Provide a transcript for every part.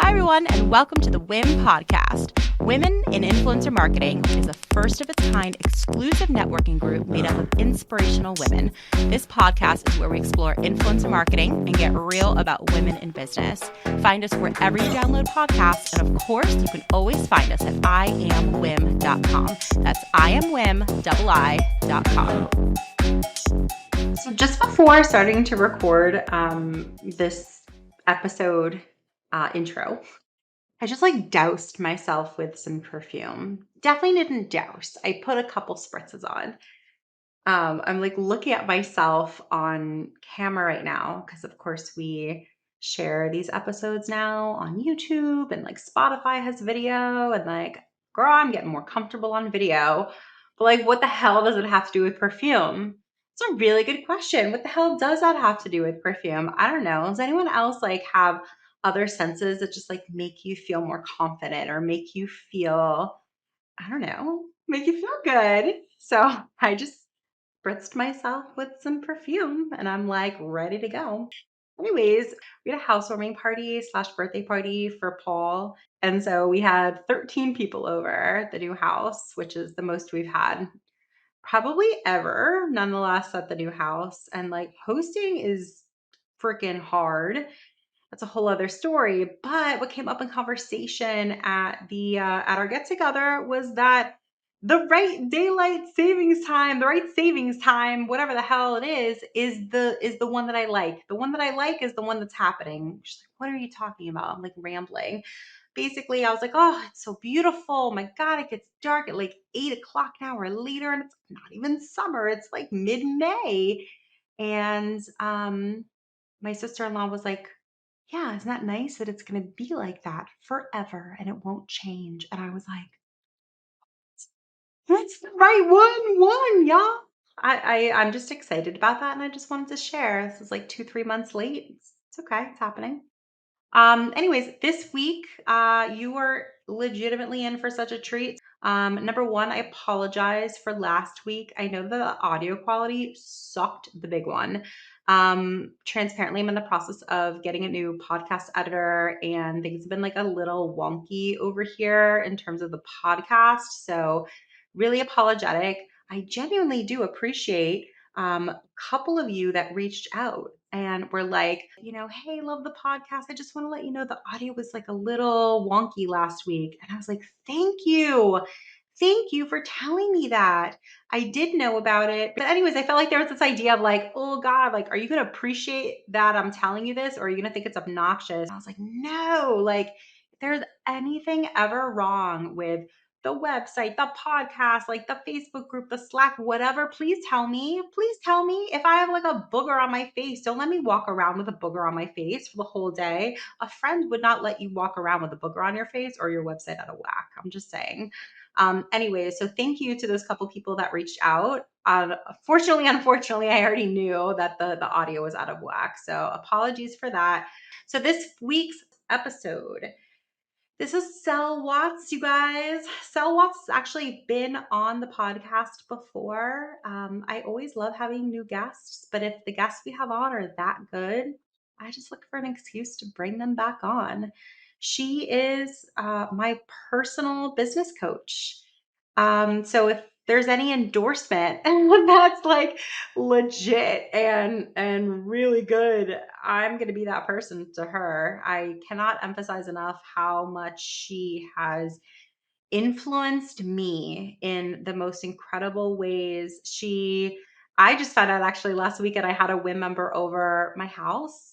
Hi, everyone, and welcome to the WIM podcast. Women in Influencer Marketing is a first of its kind exclusive networking group made up of inspirational women. This podcast is where we explore influencer marketing and get real about women in business. Find us wherever you download podcasts, and of course, you can always find us at iamwim.com. That's iamwim.com. So just before starting to record this episode intro, I just doused myself with some perfume. Definitely didn't douse. I put a couple spritzes on. I'm looking at myself on camera right now because, of course, we share these episodes now on YouTube and Spotify has video and girl, I'm getting more comfortable on video. But what the hell does it have to do with perfume? It's a really good question. What the hell does that have to do with perfume? I don't know. Does anyone else have other senses that just make you feel more confident or make you feel, I don't know, make you feel good? So I just spritzed myself with some perfume and I'm ready to go. Anyways, we had a housewarming party / birthday party for Paul. And so we had 13 people over the new house, which is the most we've had probably ever, nonetheless, at the new house. And hosting is freaking hard. That's a whole other story. But what came up in conversation at our get together was that the right savings time, whatever the hell it is the one that I like. The one that I like is the one that's happening. She's like, what are you talking about? I'm rambling. Basically, I was like, oh, it's so beautiful. My God, it gets dark at 8 o'clock an hour later, and it's not even summer. It's mid-May. And my sister-in-law was like, yeah, isn't that nice that it's going to be like that forever and it won't change? And I was like, that's the right one, y'all. I'm just excited about that, and I just wanted to share. This is 2-3 months late. It's okay. It's happening. Anyways, this week, you were legitimately in for such a treat. Number one, I apologize for last week. I know the audio quality sucked the big one. Transparently, I'm in the process of getting a new podcast editor, and things have been a little wonky over here in terms of the podcast. So really apologetic. I genuinely do appreciate a couple of you that reached out and were like, hey, love the podcast. I just want to let you know the audio was a little wonky last week. And I was like, thank you. Thank you for telling me that. I did know about it. But anyways, I felt there was this idea of oh God, are you going to appreciate that I'm telling you this? Or are you going to think it's obnoxious? And I was like, no, if there's anything ever wrong with the website, the podcast, the Facebook group, the Slack, whatever, please tell me. Please tell me. If I have a booger on my face, don't let me walk around with a booger on my face for the whole day. A friend would not let you walk around with a booger on your face or your website out of whack. I'm just saying. Anyway, so thank you to those couple people that reached out. Unfortunately, I already knew that the audio was out of whack. So apologies for that. So this week's episode, this is Sel Watts, you guys. Sel Watts has actually been on the podcast before. I always love having new guests, but if the guests we have on are that good, I just look for an excuse to bring them back on. She is my personal business coach. So if there's any endorsement that's legit and really good, I'm going to be that person to her. I cannot emphasize enough how much she has influenced me in the most incredible ways. I just found out actually last weekend I had a WIM member over my house.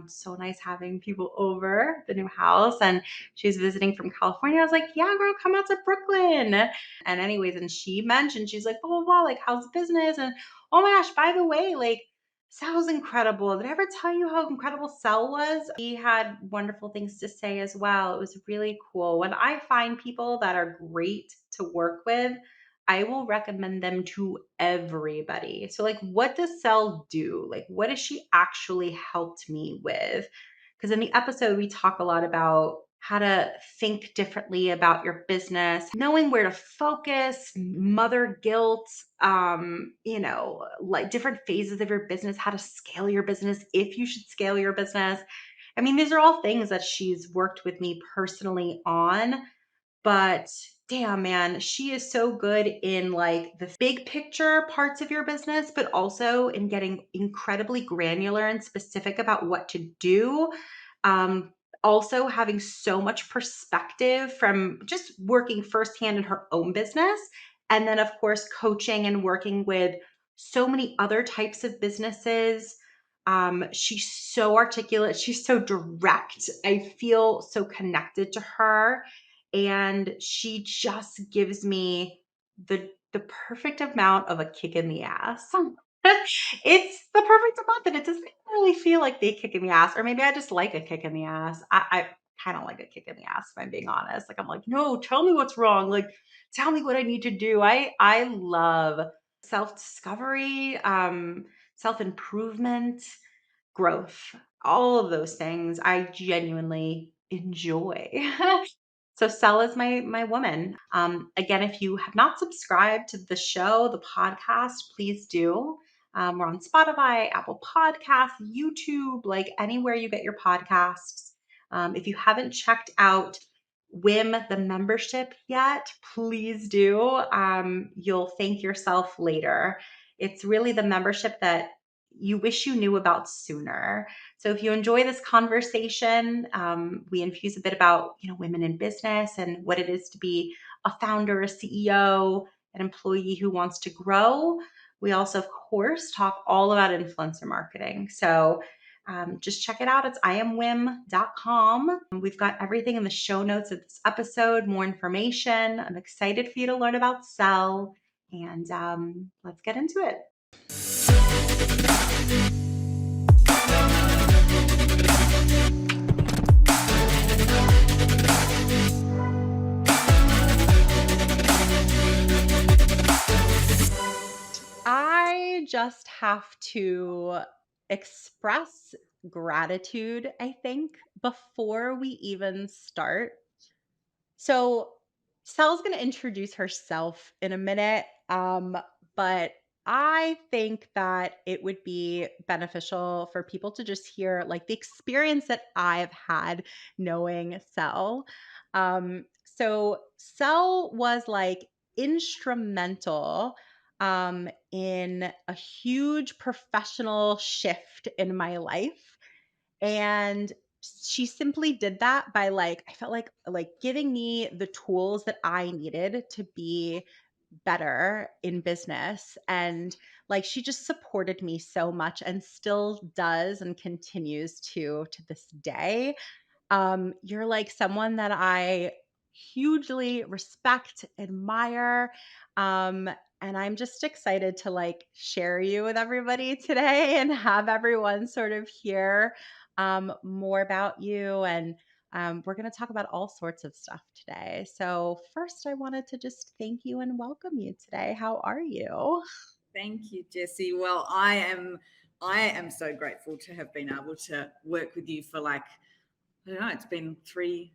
So nice having people over the new house, and she's visiting from California. I was like, yeah, girl, come out to Brooklyn. And anyways, and she mentioned, she's like, blah, blah, blah, how's the business? And oh my gosh, by the way, Sel's incredible. Did I ever tell you how incredible Sel was? He had wonderful things to say as well. It was really cool. When I find people that are great to work with, I will recommend them to everybody. So what does Sel do? What has she actually helped me with? Because in the episode, we talk a lot about how to think differently about your business, knowing where to focus, mother guilt, different phases of your business, how to scale your business, if you should scale your business. I mean, these are all things that she's worked with me personally on, but damn, man, she is so good in like the big picture parts of your business, but also in getting incredibly granular and specific about what to do. Um, Also, having so much perspective from just working firsthand in her own business. And then, of course, coaching and working with so many other types of businesses. She's so articulate, she's so direct. I feel so connected to her, and she just gives me the perfect amount of a kick in the ass. It's the perfect amount that it doesn't really feel like they kick in the ass, or maybe I just like a kick in the ass. I kind of like a kick in the ass, if I'm being honest. Like I'm like, no, tell me what's wrong. Like, tell me what I need to do. I love self discovery, self improvement, growth, all of those things I genuinely enjoy. So Sel is my woman. Again, if you have not subscribed to the show, the podcast, please do. We're on Spotify, Apple Podcasts, YouTube, like anywhere you get your podcasts. If you haven't checked out WIM, the membership yet, please do. You'll thank yourself later. It's really the membership that you wish you knew about sooner. So if you enjoy this conversation, we infuse a bit about women in business and what it is to be a founder, a CEO, an employee who wants to grow. We also, of course, talk all about influencer marketing. So just check it out. It's iamwim.com. We've got everything in the show notes of this episode, more information. I'm excited for you to learn about Sel, and let's get into it. I just have to express gratitude, I think, before we even start. So, Sal's going to introduce herself in a minute, but I think that it would be beneficial for people to just hear like the experience that I've had knowing Sel. So, Sel was like instrumental in a huge professional shift in my life, and she simply did that by like I felt like giving me the tools that I needed to be better in business, and like she just supported me so much and still does and continues to this day. You're like someone that I hugely respect, admire, um, and I'm just excited to like share you with everybody today and have everyone sort of hear more about you. And we're going to talk about all sorts of stuff today. So, first, I wanted to just thank you and welcome you today. How are you? Thank you, Jessy. Well, I am so grateful to have been able to work with you for like, I don't know, it's been three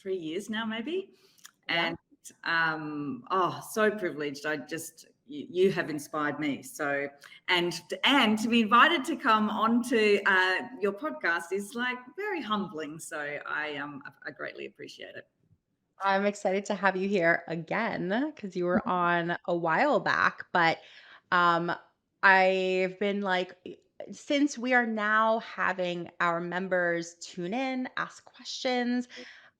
years now, maybe. Yeah. And so privileged. You have inspired me. So and to be invited to come onto your podcast is like very humbling. So I greatly appreciate it. I'm excited to have you here again because you were on a while back, but um, I've been like, since we are now having our members tune in, ask questions,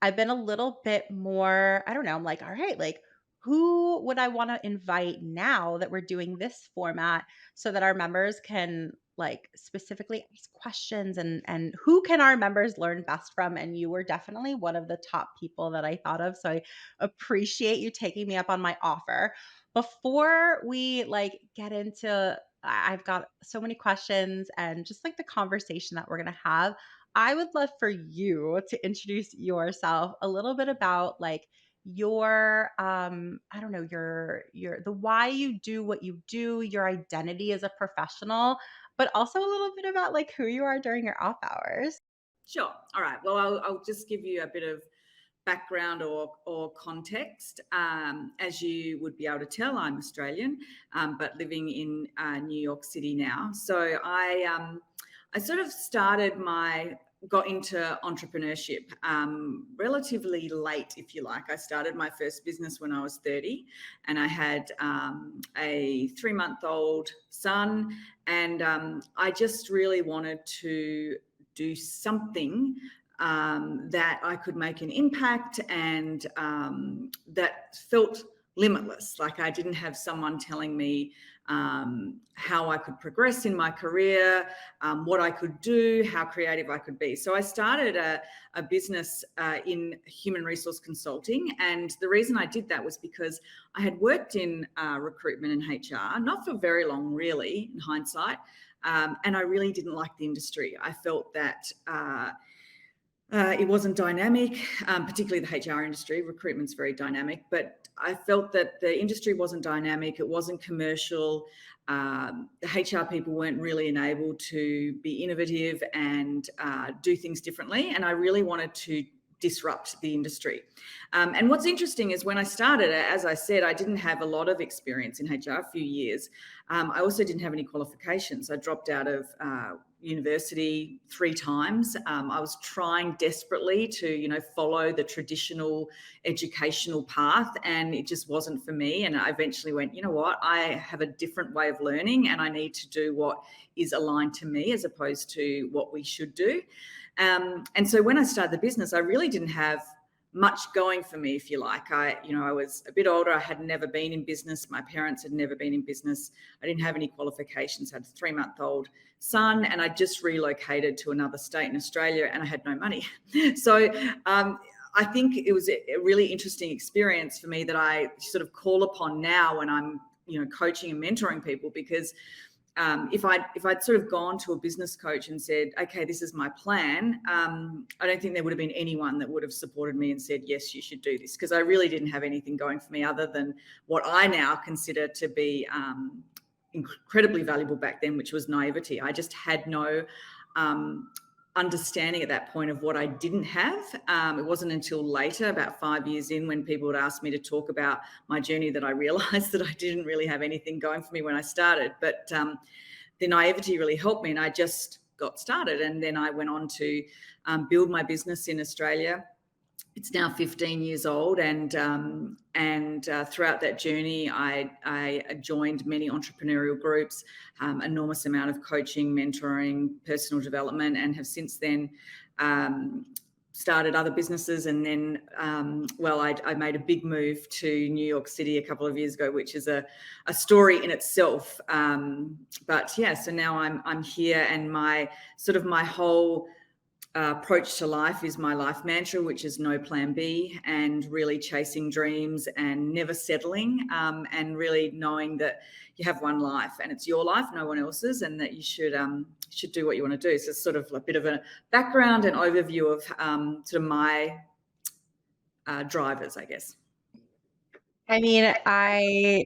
I've been a little bit more, I don't know, I'm like, all right, like who would I want to invite now that we're doing this format so that our members can like specifically ask questions, and who can our members learn best from? And you were definitely one of the top people that I thought of. So I appreciate you taking me up on my offer. Before we like get into I've got so many questions and just like the conversation that we're going to have. I would love for you to introduce yourself a little bit about like your I don't know, your the why you do what you do, your identity as a professional, but also a little bit about like who you are during your off hours. Sure. All right. Well, I'll just give you a bit of background or context. As you would be able to tell, I'm Australian, but living in New York City now. So I sort of started my got into entrepreneurship relatively late, if you like. I started my first business when I was 30, and I had a 3-month-old son, and I just really wanted to do something that I could make an impact, and that felt limitless. Like I didn't have someone telling me how I could progress in my career, what I could do, how creative I could be. So I started a business in human resource consulting. And the reason I did that was because I had worked in recruitment and HR, not for very long, really, in hindsight. And I really didn't like the industry. I felt that it wasn't dynamic, particularly the HR industry. Recruitment's very dynamic, but I felt that the industry wasn't dynamic. It wasn't commercial. The HR people weren't really enabled to be innovative and do things differently. And I really wanted to disrupt the industry. And what's interesting is when I started, as I said, I didn't have a lot of experience in HR, a few years. I also didn't have any qualifications. I dropped out of university 3 times. I was trying desperately to, follow the traditional educational path, and it just wasn't for me. And I eventually went, you know what, I have a different way of learning, and I need to do what is aligned to me as opposed to what we should do. And so when I started the business, I really didn't have much going for me, if you like. I was a bit older. I had never been in business. My parents had never been in business. I didn't have any qualifications. I had a 3-month-old son, and I just relocated to another state in Australia, and I had no money. So I think it was a really interesting experience for me that I sort of call upon now when I'm, coaching and mentoring people, because if I'd sort of gone to a business coach and said, okay, this is my plan, I don't think there would have been anyone that would have supported me and said, yes, you should do this, because I really didn't have anything going for me other than what I now consider to be incredibly valuable back then, which was naivety. I just had no understanding at that point of what I didn't have. It wasn't until later, about 5 years in, when people would ask me to talk about my journey, that I realized that I didn't really have anything going for me when I started. But the naivety really helped me, and I just got started. And then I went on to build my business in Australia. It's now 15 years old, and throughout that journey, I joined many entrepreneurial groups, enormous amount of coaching, mentoring, personal development, and have since then started other businesses. And then, I made a big move to New York City a couple of years ago, which is a story in itself. But yeah, so now I'm here, and my whole approach to life is my life mantra, which is no plan B, and really chasing dreams and never settling, and really knowing that you have one life and it's your life, no one else's, and that you should do what you want to do. So it's sort of a bit of a background and overview of sort of my drivers, I guess. I mean, I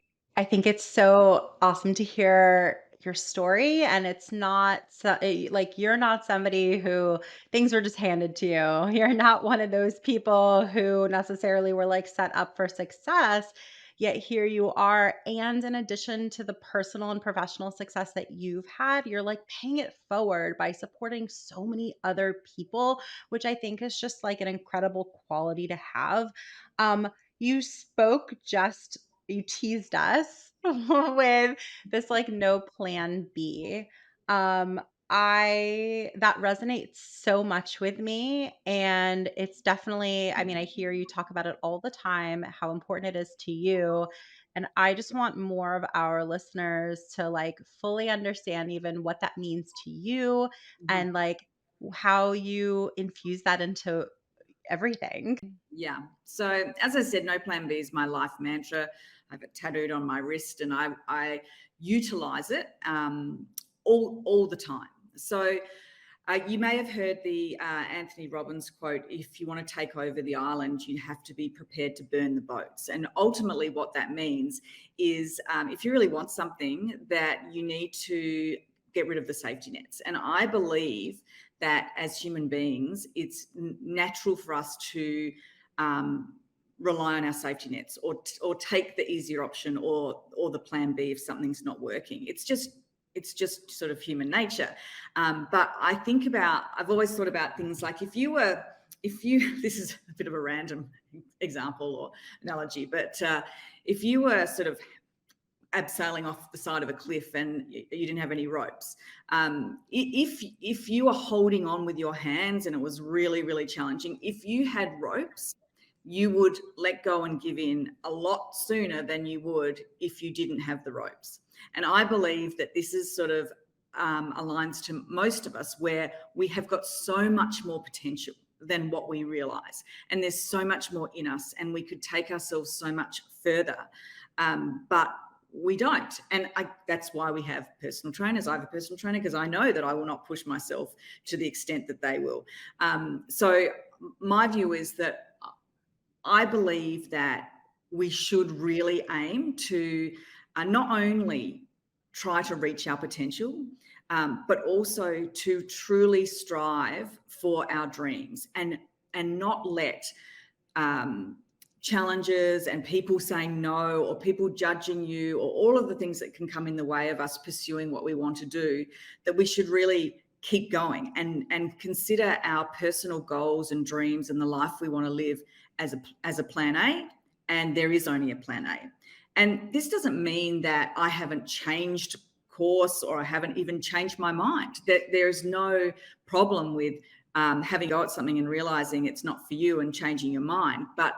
think it's so awesome to hear your story, and it's not like you're not somebody who things were just handed to you. You're not one of those people who necessarily were like set up for success. Yet here you are, and in addition to the personal and professional success that you've had, you're like paying it forward by supporting so many other people, which I think is just like an incredible quality to have. Um, you spoke just you teased us with this like no plan B. Um, I that resonates so much with me, and it's definitely, I mean, I hear you talk about it all the time, how important it is to you. And I just want more of our listeners to like fully understand even what that means to you, Mhm. and like how you infuse that into everything. Yeah. So as I said, no plan B is my life mantra. I have it tattooed on my wrist, and I utilize it all the time. So you may have heard the Anthony Robbins quote: "If you want to take over the island, you have to be prepared to burn the boats." And ultimately, what that means is, if you really want something, that you need to get rid of the safety nets. And I believe that as human beings, it's natural for us to rely on our safety nets, or take the easier option, or the plan B if something's not working. it's just sort of human nature. But I've always thought about things like if you, this is a bit of a random example or analogy, but if you were sort of abseiling off the side of a cliff and you didn't have any ropes, if you were holding on with your hands and it was really, really challenging, if you had ropes, you would let go and give in a lot sooner than you would if you didn't have the ropes. And I believe that this is sort of aligns to most of us, where we have got so much more potential than what we realize. And there's so much more in us, and we could take ourselves so much further. But we don't. And that's why we have personal trainers. I have a personal trainer because I know that I will not push myself to the extent that they will. So my view is that I believe that we should really aim to not only try to reach our potential, but also to truly strive for our dreams, and not let challenges and people saying no, or people judging you, or all of the things that can come in the way of us pursuing what we want to do, that we should really keep going and consider our personal goals and dreams and the life we want to live as a plan A. And there is only a plan A. And this doesn't mean that I haven't changed course, or I haven't even changed my mind. That there's no problem with having a go at something and realizing it's not for you and changing your mind. But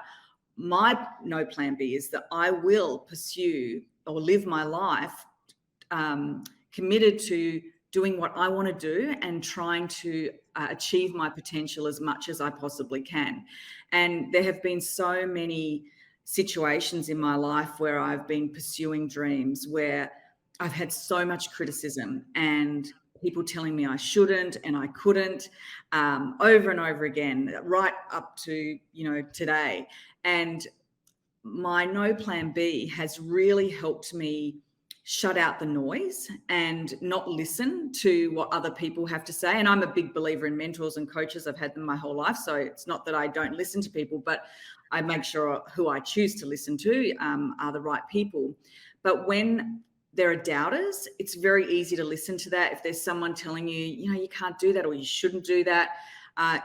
my no plan B is that I will pursue or live my life committed to doing what I want to do and trying to achieve my potential as much as I possibly can. And there have been so many situations in my life where I've been pursuing dreams where I've had so much criticism and people telling me I shouldn't and I couldn't, over and over again, right up to, today. And my no plan B has really helped me shut out the noise and not listen to what other people have to say. And I'm a big believer in mentors and coaches. I've had them my whole life. So it's not that I don't listen to people, but I make sure who I choose to listen to are the right people. But when there are doubters, it's very easy to listen to that. If there's someone telling you, you can't do that or you shouldn't do that,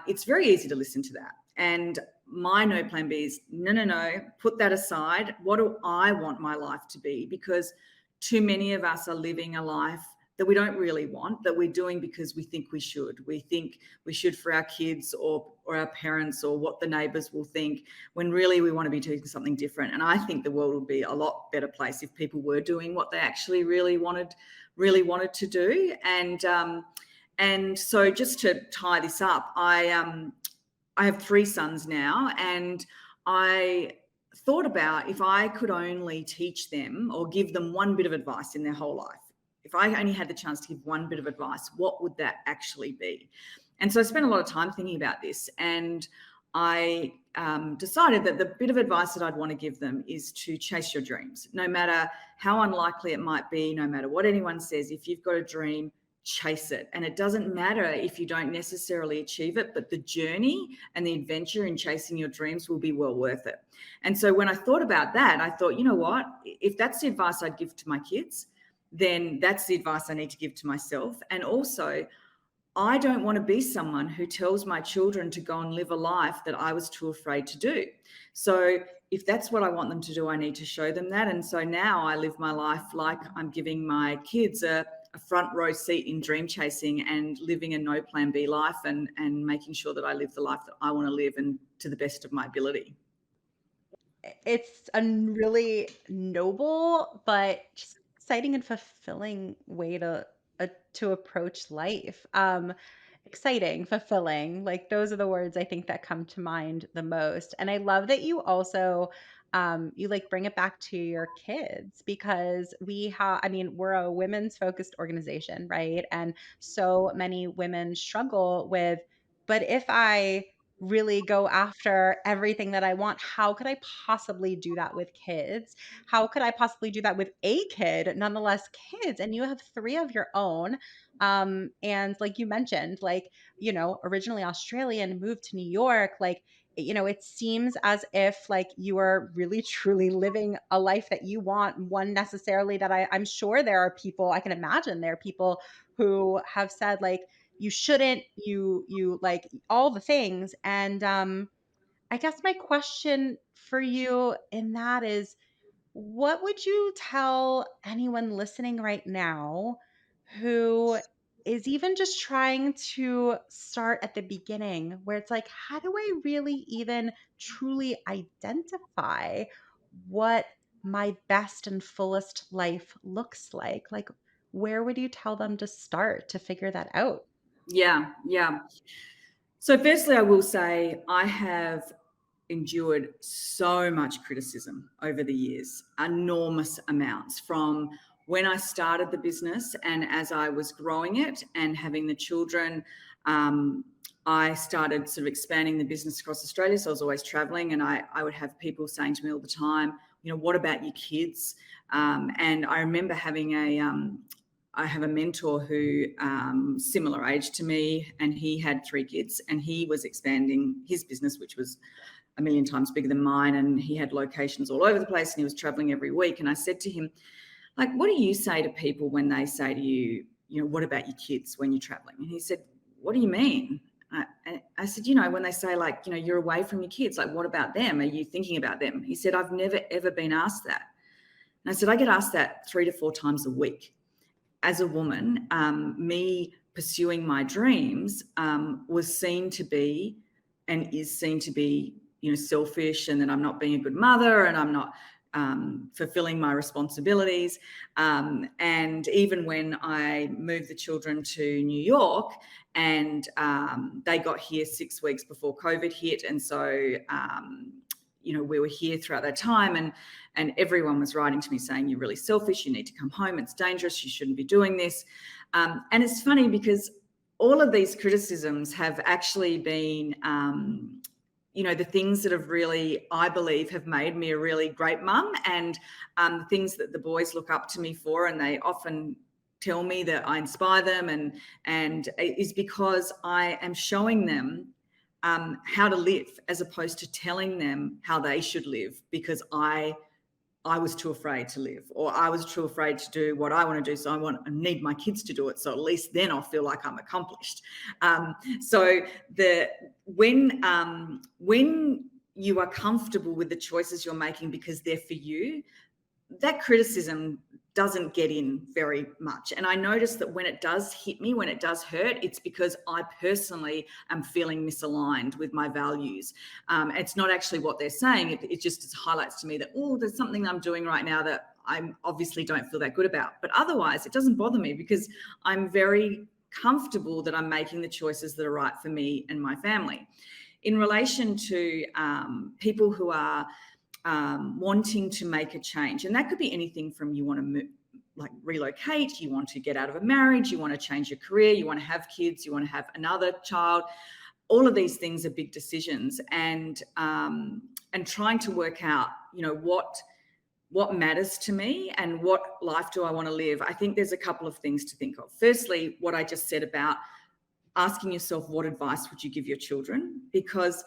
it's very easy to listen to that. And my no plan B is no, put that aside. What do I want my life to be? Because too many of us are living a life that we don't really want, that we're doing because we think we should. We think we should for our kids or our parents, or what the neighbours will think, when really we want to be doing something different. And I think the world would be a lot better place if people were doing what they actually really wanted to do. And so just to tie this up, I have 3 sons now, and I thought about, if I could only teach them or give them one bit of advice in their whole life, if I only had the chance to give one bit of advice, what would that actually be? And so I spent a lot of time thinking about this, and I decided that the bit of advice that I'd want to give them is to chase your dreams. No matter how unlikely it might be, no matter what anyone says, if you've got a dream, chase it. And it doesn't matter if you don't necessarily achieve it, but the journey and the adventure in chasing your dreams will be well worth it. And so when I thought about that, I thought, you know what, if that's the advice I'd give to my kids, then that's the advice I need to give to myself. And also, I don't want to be someone who tells my children to go and live a life that I was too afraid to do. So if that's what I want them to do, I need to show them that. And so now I live my life like I'm giving my kids a front row seat in dream chasing and living a no plan B life, and making sure that I live the life that I want to live, and to the best of my ability. It's a really noble, but just exciting and fulfilling way to approach life. Exciting, fulfilling, like those are the words I think that come to mind the most. And I love that you also you like bring it back to your kids, because I mean, we're a women's focused organization, right? And so many women struggle with, but if I really go after everything that I want, how could I possibly do that with kids? How could I possibly do that with a kid, nonetheless kids? And you have 3 of your own. And like you mentioned, like, originally Australian, moved to New York, like, it seems as if like you are really truly living a life that you want, one necessarily that I'm sure there are people, I can imagine there are people who have said like you shouldn't, you like all the things. And I guess my question for you in that is, what would you tell anyone listening right now who is even just trying to start at the beginning, where it's like, how do I really even truly identify what my best and fullest life looks like? Like, where would you tell them to start to figure that out? Yeah, yeah. So, firstly, I will say I have endured so much criticism over the years, enormous amounts from when I started the business and as I was growing it and having the children. Um, I started sort of expanding the business across Australia. So I was always traveling, and I would have people saying to me all the time, what about your kids? And I remember having I have a mentor who similar age to me, and he had 3 kids, and he was expanding his business, which was a million times bigger than mine, and he had locations all over the place, and he was traveling every week. And I said to him, like, what do you say to people when they say to you, what about your kids when you're traveling? And he said, what do you mean? I said, when they say like, you're away from your kids, like, what about them? Are you thinking about them? He said, I've never, ever been asked that. And I said, I get asked that 3 to 4 times a week. As a woman, me pursuing my dreams was seen to be and is seen to be, selfish, and that I'm not being a good mother, and I'm not fulfilling my responsibilities. And even when I moved the children to New York, and they got here 6 weeks before COVID hit, and so we were here throughout that time, and everyone was writing to me saying, you're really selfish, you need to come home, it's dangerous, you shouldn't be doing this. And it's funny because all of these criticisms have actually been the things that have really, I believe, have made me a really great mum, and the things that the boys look up to me for, and they often tell me that I inspire them, and it is because I am showing them how to live, as opposed to telling them how they should live, because I was too afraid to live, or I was too afraid to do what I want to do. So I need my kids to do it. So at least then I'll feel like I'm accomplished. So when you are comfortable with the choices you're making because they're for you, that criticism doesn't get in very much. And I notice that when it does hit me, when it does hurt, it's because I personally am feeling misaligned with my values. It's not actually what they're saying. It just highlights to me that, there's something I'm doing right now that I obviously don't feel that good about. But otherwise, it doesn't bother me, because I'm very comfortable that I'm making the choices that are right for me and my family. In relation to people who are wanting to make a change, and that could be anything from, you want to move, like relocate, you want to get out of a marriage, you want to change your career, you want to have kids, you want to have another child. All of these things are big decisions, and trying to work out, what matters to me and what life do I want to live. I think there's a couple of things to think of. Firstly, what I just said about asking yourself, what advice would you give your children? Because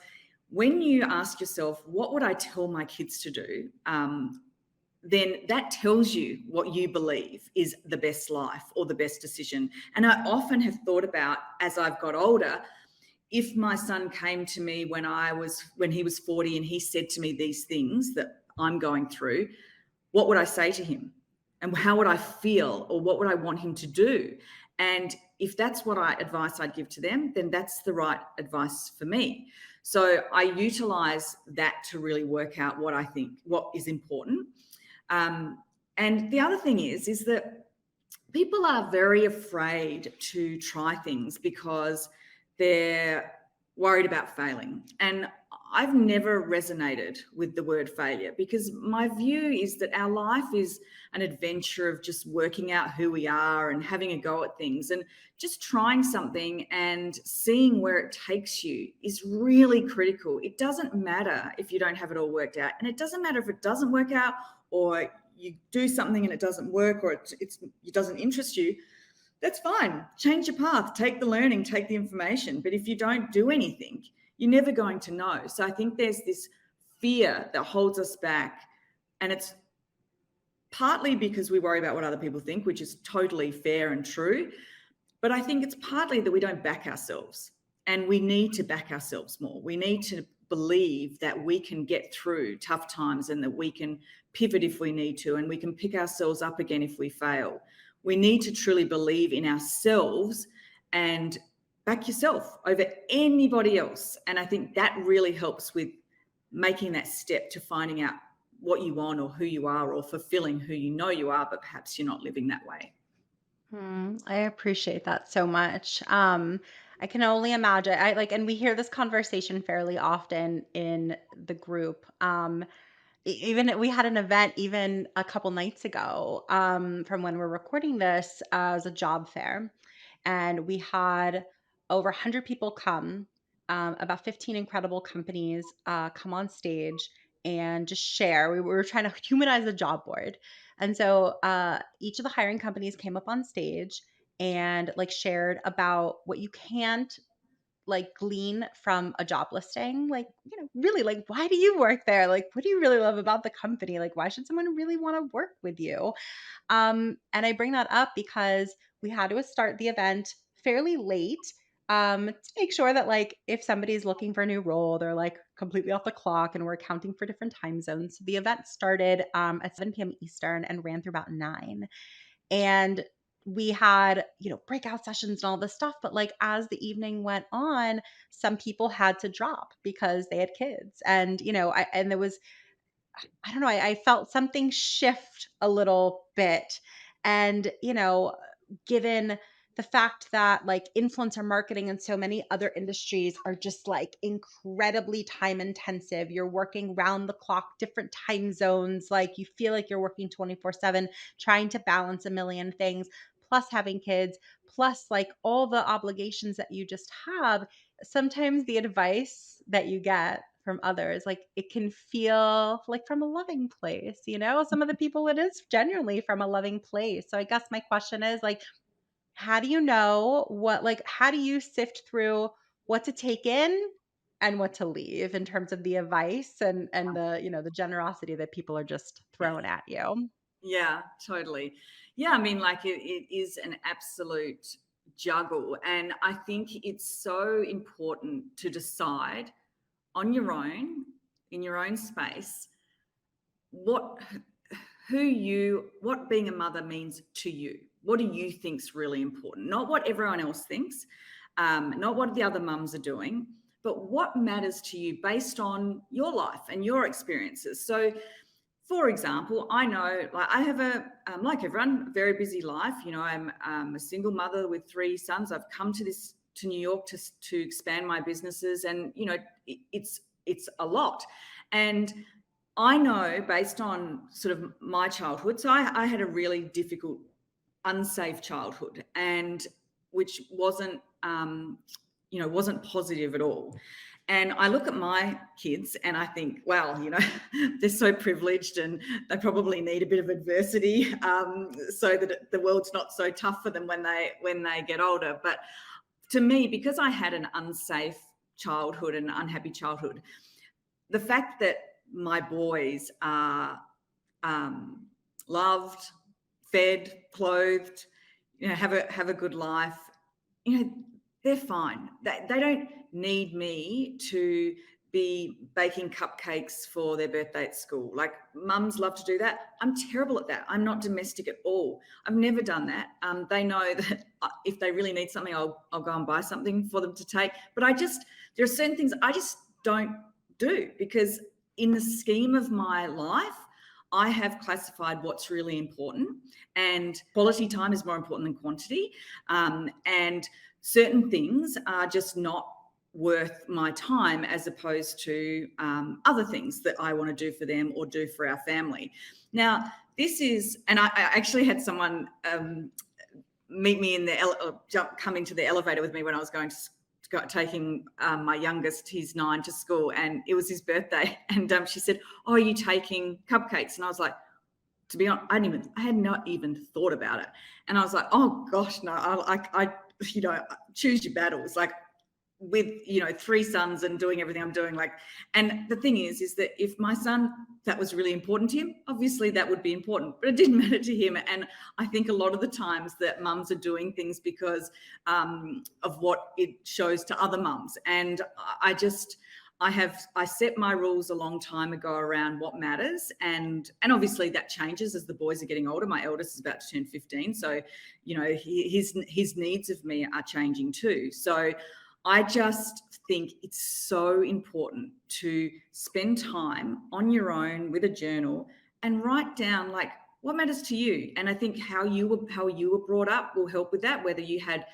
when you ask yourself, what would I tell my kids to do? Then that tells you what you believe is the best life or the best decision. And I often have thought about, as I've got older, if my son came to me when he was 40 and he said to me these things that I'm going through, what would I say to him? And how would I feel, or what would I want him to do? And if that's what advice I'd give to them, then that's the right advice for me. So I utilize that to really work out what I think, what is important. And the other thing is that people are very afraid to try things because they're worried about failing. And I've never resonated with the word failure, because my view is that our life is an adventure of just working out who we are and having a go at things, and just trying something and seeing where it takes you is really critical. It doesn't matter if you don't have it all worked out, and it doesn't matter if it doesn't work out, or you do something and it doesn't work, or it doesn't interest you. that's fine. Change your path, take the learning, take the information. But if you don't do anything, you're never going to know. So I think there's this fear that holds us back. And it's partly because we worry about what other people think, which is totally fair and true. But I think it's partly that we don't back ourselves, and we need to back ourselves more. We need to believe that we can get through tough times and that we can pivot if we need to, and we can pick ourselves up again if we fail. We need to truly believe in ourselves and back yourself over anybody else. And I think that really helps with making that step to finding out what you want or who you are, or fulfilling who you know you are, but perhaps you're not living that way. I appreciate that so much. I can only imagine. I like, and we hear this conversation fairly often in the group. Even we had an event even a couple nights ago, from when we're recording this, as a job fair, and we had over 100 people come, about 15 incredible companies come on stage and just share. We were trying to humanize the job board. And so each of the hiring companies came up on stage and like shared about what you can't like glean from a job listing. Like, really, like, why do you work there? Like, what do you really love about the company? Like, why should someone really want to work with you? And I bring that up because we had to start the event fairly late, to make sure that like if somebody's looking for a new role, they're like completely off the clock, and we're accounting for different time zones. So the event started at 7 p.m. Eastern and ran through about 9. And we had, breakout sessions and all this stuff. But like as the evening went on, some people had to drop because they had kids. And, and there was, I don't know, I felt something shift a little bit. And, given the fact that like influencer marketing and so many other industries are just like incredibly time intensive, you're working round the clock, different time zones, like you feel like you're working 24/7, trying to balance a million things, plus having kids, plus like all the obligations that you just have. Sometimes the advice that you get from others, like it can feel like from a loving place, some of the people it is genuinely from a loving place. So I guess my question is like, how do you know what, like, how do you sift through what to take in and what to leave in terms of the advice and the, the generosity that people are just throwing at you? Yeah, totally. Yeah, I mean, like it is an absolute juggle. And I think it's so important to decide on your own, in your own space, what what being a mother means to you. What do you think's really important? Not what everyone else thinks, not what the other mums are doing, but what matters to you based on your life and your experiences. So for example, I know, like I have like everyone, a very busy life. I'm a single mother with 3 sons. I've come to New York to expand my businesses, and it's a lot. And I know based on sort of my childhood. So I had a really difficult, unsafe childhood, and which wasn't positive at all. And I look at my kids and I think, wow, they're so privileged, and they probably need a bit of adversity, so that the world's not so tough for them when they get older. But to me, because I had an unsafe childhood and unhappy childhood, the fact that my boys are loved, fed, clothed, have a good life, they're fine. They don't need me to be baking cupcakes for their birthday at school. Like mums love to do that. I'm terrible at that. I'm not domestic at all. I've never done that. They know that if they really need something, I'll go and buy something for them to take. But there are certain things I just don't do, because in the scheme of my life, I have classified what's really important, and quality time is more important than quantity. And certain things are just not worth my time, as opposed to other things that I want to do for them or do for our family. Now, and I actually had someone meet me come into the elevator with me when I was taking my youngest, he's 9, to school, and it was his birthday. And she said, "Oh, are you taking cupcakes?" And I was like, to be honest, I had not even thought about it. And I was like, oh gosh, no, I choose your battles. Like, with 3 sons and doing everything I'm doing, like, and the thing is that if my son, that was really important to him, obviously that would be important, but it didn't matter to him. And I think a lot of the times that mums are doing things because of what it shows to other mums. And I set my rules a long time ago around what matters, and obviously that changes as the boys are getting older. My eldest is about to turn 15, so his needs of me are changing too. So I just think it's so important to spend time on your own with a journal and write down, like, what matters to you. And I think how you were brought up will help with that. Whether you had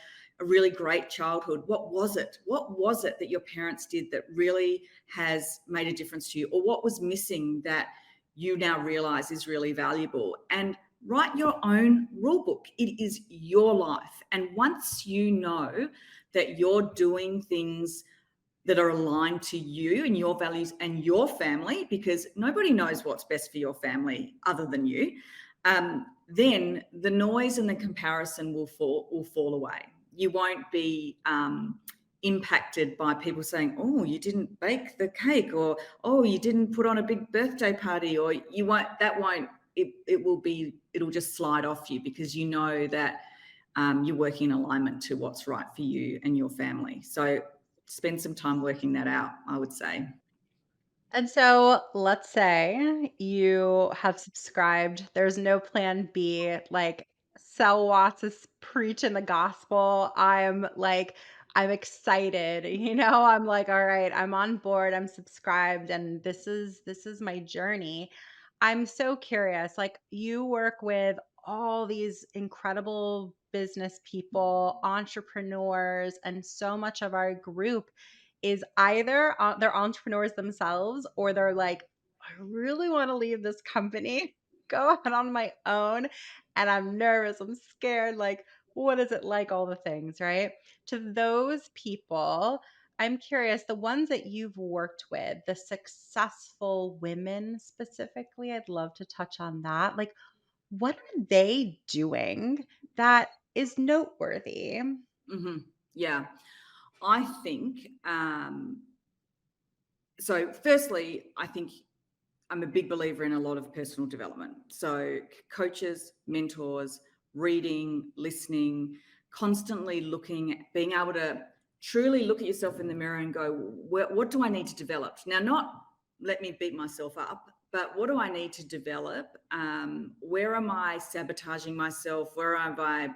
a really great childhood, what was it that your parents did that really has made a difference to you, or what was missing that you now realize is really valuable? And write your own rule book. It is your life. And once you know that you're doing things that are aligned to you and your values and your family, because nobody knows what's best for your family other than you, then the noise and the comparison will fall away. You won't be impacted by people saying, oh, you didn't bake the cake, or oh, you didn't put on a big birthday party, or it'll just slide off you, because you know that you're working in alignment to what's right for you and your family. So spend some time working that out, I would say. And so let's say you have subscribed, there's no plan B, like Sel Watts is preaching the gospel. I'm excited, I'm like, all right, I'm on board, I'm subscribed, and this is my journey. I'm so curious. Like, you work with all these incredible business people, entrepreneurs, and so much of our group is either they're entrepreneurs themselves, or they're like, I really want to leave this company, go out on my own, and I'm nervous, I'm scared. Like, what is it like? All the things, right? To those people, I'm curious, the ones that you've worked with, the successful women specifically, I'd love to touch on that. Like, what are they doing that is noteworthy? Mm-hmm. Yeah, I think so. Firstly, I think I'm a big believer in a lot of personal development. So coaches, mentors, reading, listening, constantly looking, being able to truly look at yourself in the mirror and go, what do I need to develop? Now, not let me beat myself up, but what do I need to develop? Where am I sabotaging myself? Where am I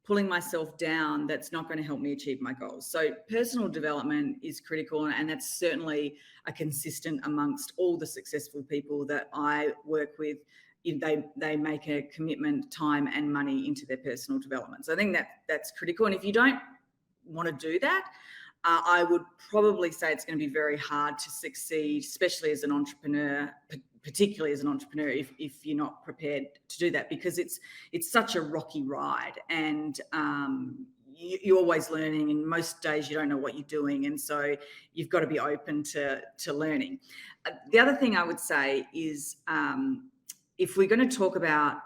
pulling myself down that's not going to help me achieve my goals? So personal development is critical, and that's certainly a consistent amongst all the successful people that I work with. They make a commitment, time and money into their personal development. So I think that's critical. And if you don't want to do that, I would probably say it's going to be very hard to succeed, especially as an entrepreneur, particularly as an entrepreneur, if you're not prepared to do that, because it's such a rocky ride, and you're always learning, and most days you don't know what you're doing, and so you've got to be open to learning. The other thing I would say is, if we're going to talk about,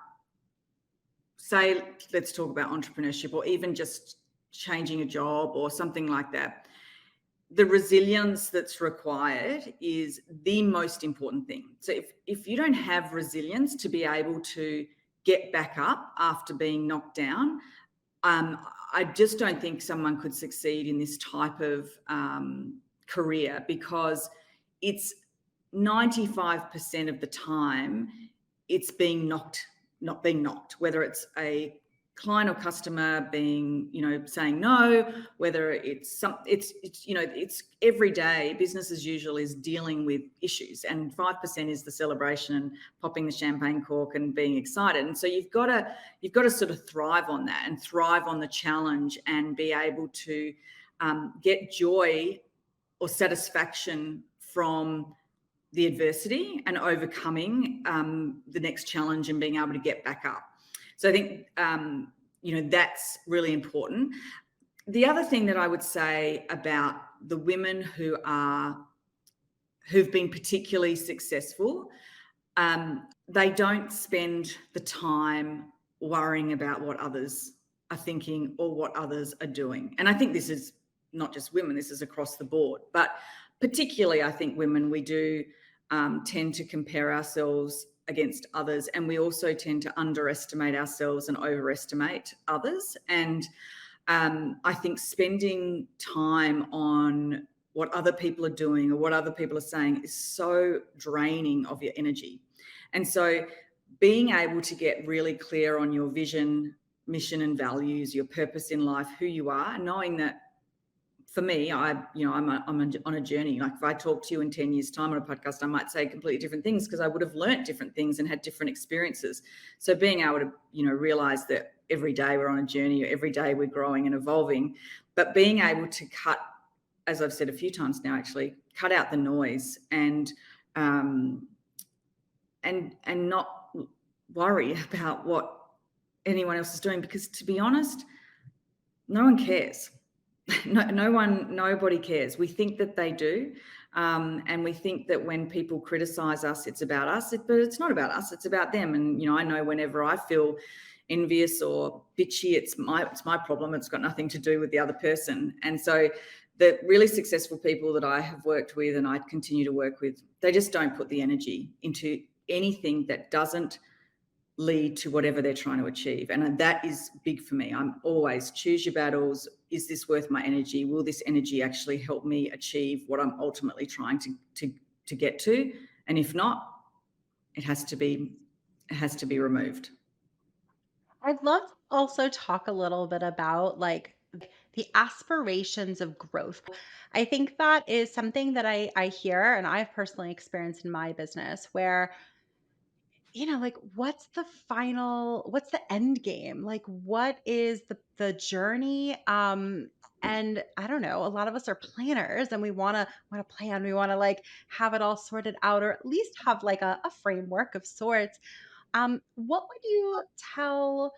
let's talk about entrepreneurship, or even just changing a job or something like that, the resilience that's required is the most important thing. So if you don't have resilience to be able to get back up after being knocked down, I just don't think someone could succeed in this type of career, because it's 95% of the time it's not being knocked, whether it's a client or customer being, saying no, whether it's every day business as usual is dealing with issues, and 5% is the celebration and popping the champagne cork and being excited. And so you've got to sort of thrive on that, and thrive on the challenge, and be able to get joy or satisfaction from the adversity and overcoming the next challenge and being able to get back up. So I think, that's really important. The other thing that I would say about the women who've been particularly successful, they don't spend the time worrying about what others are thinking or what others are doing. And I think this is not just women, this is across the board. But particularly, I think women, we do tend to compare ourselves against others, and we also tend to underestimate ourselves and overestimate others. And I think spending time on what other people are doing or what other people are saying is so draining of your energy. And so being able to get really clear on your vision, mission and values, your purpose in life, who you are, knowing that for me, I'm on a journey. Like if I talk to you in 10 years' time on a podcast, I might say completely different things because I would have learnt different things and had different experiences. So being able to, realize that every day we're on a journey, or every day we're growing and evolving, but being able to cut, as I've said a few times now, actually cut out the noise and not worry about what anyone else is doing, because to be honest, no one cares. Nobody cares. We think that they do. And we think that when people criticize us, it's about us, but it's not about us, it's about them. And, I know whenever I feel envious or bitchy, it's my problem. It's got nothing to do with the other person. And so the really successful people that I have worked with and I continue to work with, they just don't put the energy into anything that doesn't lead to whatever they're trying to achieve. And that is big for me. I'm always choose your battles. Is this worth my energy? Will this energy actually help me achieve what I'm ultimately trying to get to? And if not, it has to be removed. I'd love to also talk a little bit about like the aspirations of growth. I think that is something that I hear and I've personally experienced in my business where like what's the end game? Like what is the journey? And I don't know, a lot of us are planners and we want to plan, we want to like have it all sorted out or at least have like a framework of sorts. What would you tell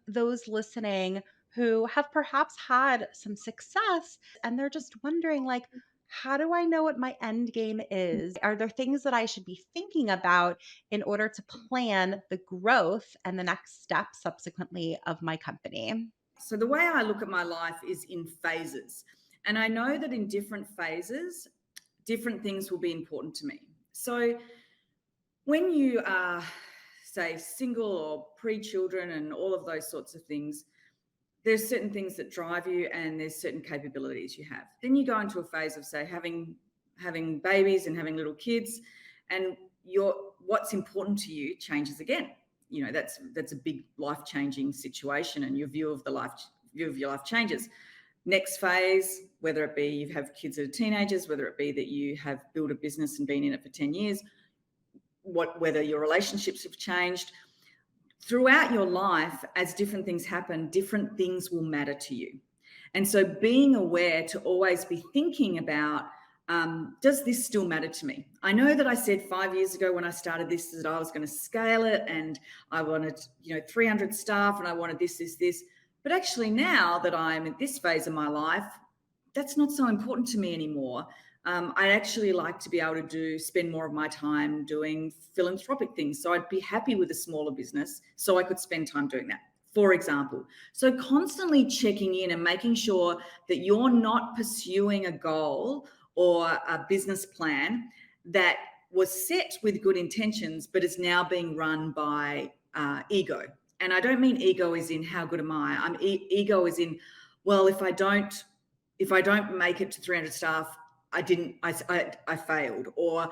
those listening who have perhaps had some success and they're just wondering, like, how do I know what my end game is? Are there things that I should be thinking about in order to plan the growth and the next step subsequently of my company? So the way I look at my life is in phases. And I know that in different phases, different things will be important to me. So when you are, say, single or pre-children and all of those sorts of things, there's certain things that drive you and there's certain capabilities you have. Then you go into a phase of, say, having babies and having little kids, and what's important to you changes again. That's a big life-changing situation, and your view of your life changes. Next phase, whether it be you have kids that are teenagers, whether it be that you have built a business and been in it for 10 years, whether your relationships have changed. Throughout your life, as different things happen, different things will matter to you. And so being aware to always be thinking about, does this still matter to me? I know that I said 5 years ago when I started this that I was going to scale it and I wanted, 300 staff and I wanted this. But actually now that I'm at this phase of my life, that's not so important to me anymore. I'd actually like to be able to spend more of my time doing philanthropic things. So I'd be happy with a smaller business so I could spend time doing that, for example. So constantly checking in and making sure that you're not pursuing a goal or a business plan that was set with good intentions, but is now being run by ego. And I don't mean ego as in how good am I? Ego as in, well, if I don't make it to 300 staff, I failed. Or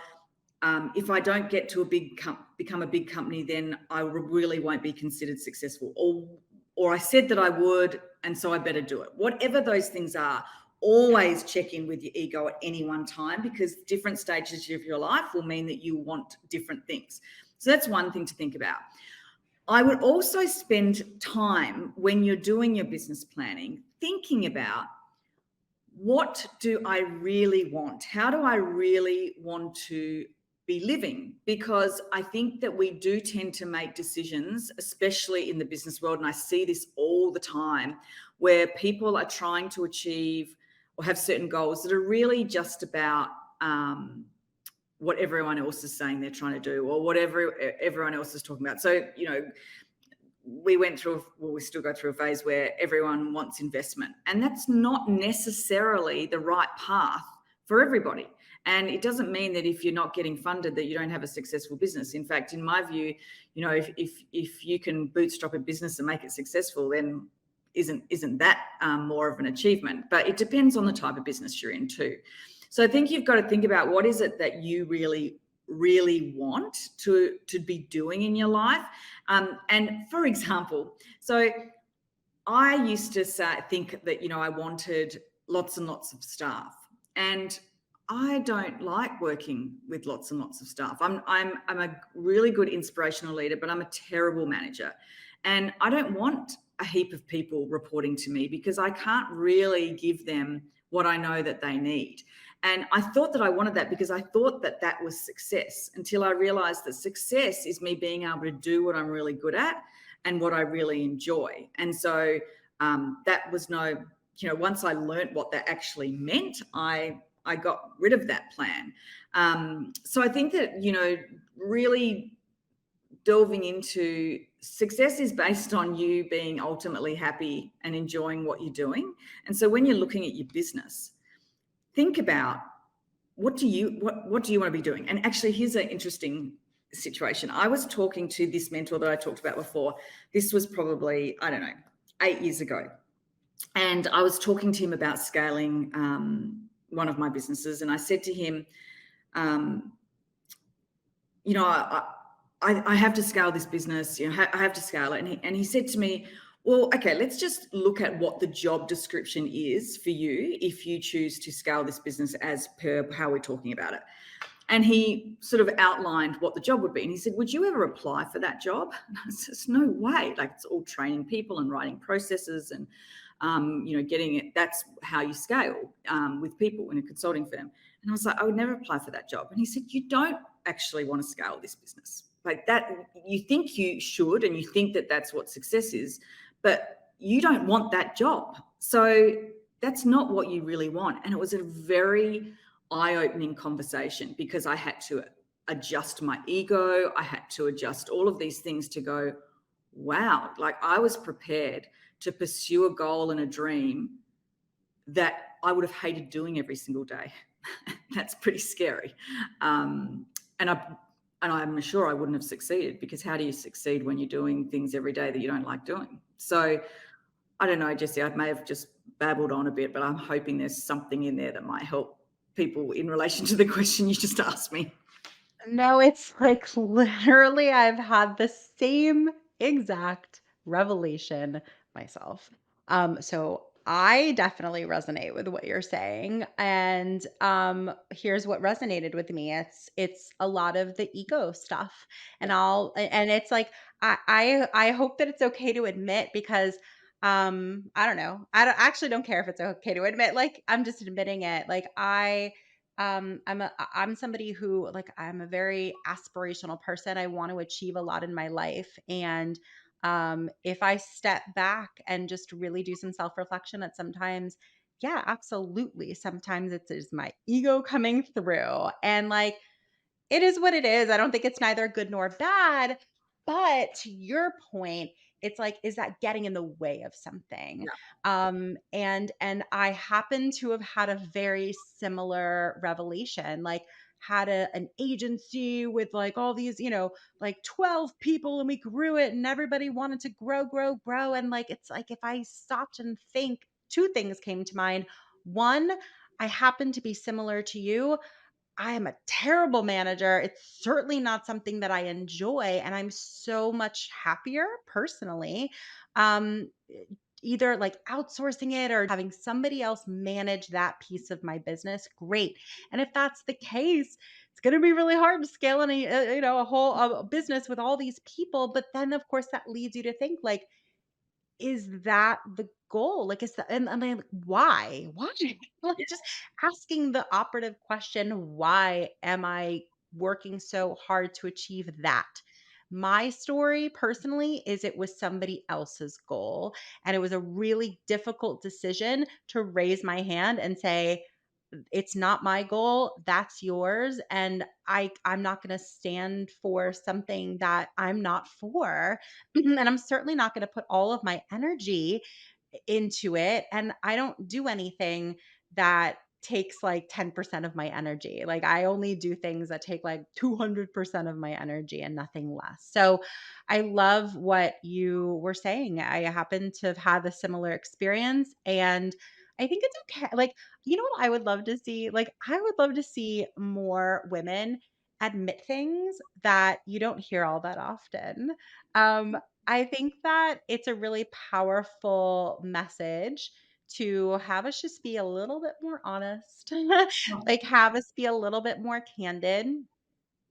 if I don't get to become a big company, then I really won't be considered successful. Or I said that I would, and so I better do it. Whatever those things are, always check in with your ego at any one time, because different stages of your life will mean that you want different things. So that's one thing to think about. I would also spend time when you're doing your business planning thinking about, what do I really want? How do I really want to be living? Because I think that we do tend to make decisions, especially in the business world, and I see this all the time, where people are trying to achieve or have certain goals that are really just about what everyone else is saying they're trying to do, or whatever everyone else is talking about. So, we went through, well, we still go through a phase where everyone wants investment, and that's not necessarily the right path for everybody. And it doesn't mean that if you're not getting funded that you don't have a successful business. In fact, in my view, if you can bootstrap a business and make it successful, then isn't that more of an achievement? But it depends on the type of business you're in too. So I think you've got to think about, what is it that you really want to be doing in your life. And for example, so I used to think that, I wanted lots and lots of staff, and I don't like working with lots and lots of staff. I'm a really good inspirational leader, but I'm a terrible manager, and I don't want a heap of people reporting to me because I can't really give them what I know that they need. And I thought that I wanted that because I thought that that was success, until I realized that success is me being able to do what I'm really good at and what I really enjoy. And so that was once I learned what that actually meant, I got rid of that plan. So I think that, really delving into success is based on you being ultimately happy and enjoying what you're doing. And so when you're looking at your business, think about, what do you want to be doing? And actually, here's an interesting situation. I was talking to this mentor that I talked about before. This was probably, I don't know, 8 years ago. And I was talking to him about scaling one of my businesses. And I said to him, I have to scale this business, I have to scale it. And he said to me, well, okay, let's just look at what the job description is for you if you choose to scale this business as per how we're talking about it. And he sort of outlined what the job would be. And he said, would you ever apply for that job? And I said, no way. Like, it's all training people and writing processes and, getting it. That's how you scale with people in a consulting firm. And I was like, I would never apply for that job. And he said, you don't actually want to scale this business like that. You think you should, and you think that that's what success is, but you don't want that job. So that's not what you really want. And it was a very eye-opening conversation, because I had to adjust my ego. I had to adjust all of these things to go, wow, like I was prepared to pursue a goal and a dream that I would have hated doing every single day. That's pretty scary. And I'm sure I wouldn't have succeeded, because how do you succeed when you're doing things every day that you don't like doing? So I don't know, Jessy, I may have just babbled on a bit, but I'm hoping there's something in there that might help people in relation to the question you just asked me. No, it's like literally I've had the same exact revelation myself. So I definitely resonate with what you're saying. And here's what resonated with me. It's a lot of the ego stuff. And it's like I hope that it's okay to admit, because I don't know. I actually don't care if it's okay to admit. Like, I'm just admitting it. Like, I'm somebody who, like, I'm a very aspirational person. I want to achieve a lot in my life. And if I step back and just really do some self-reflection at sometimes, yeah, absolutely. Sometimes it is my ego coming through. And like, it is what it is. I don't think it's neither good nor bad. But to your point, it's like, is that getting in the way of something? Yeah. And I happen to have had a very similar revelation. Like, had an agency with like all these, like 12 people, and we grew it, and everybody wanted to grow, grow, grow. And like, it's like, if I stopped and think, two things came to mind. One, I happen to be similar to you. I am a terrible manager. It's certainly not something that I enjoy, and I'm so much happier personally, either like outsourcing it or having somebody else manage that piece of my business. Great. And if that's the case, it's going to be really hard to scale any, a whole business with all these people. But then, of course, that leads you to think, like, is that the goal? Like, is that, and I'm like, why? Why? Like, Yeah. just asking the operative question, why am I working so hard to achieve that? My story personally is it was somebody else's goal. And it was a really difficult decision to raise my hand and say, it's not my goal, that's yours, and I'm not going to stand for something that I'm not for. And I'm certainly not going to put all of my energy into it, and I don't do anything that takes like 10% of my energy. Like I only do things that take like 200% of my energy and nothing less. So I love what you were saying. I happen to have had a similar experience, and I think it's okay. Like, you know what I would love to see? Like I would love to see more women admit things that you don't hear all that often. Um I think that it's a really powerful message to have us just be a little bit more honest, like have us be a little bit more candid.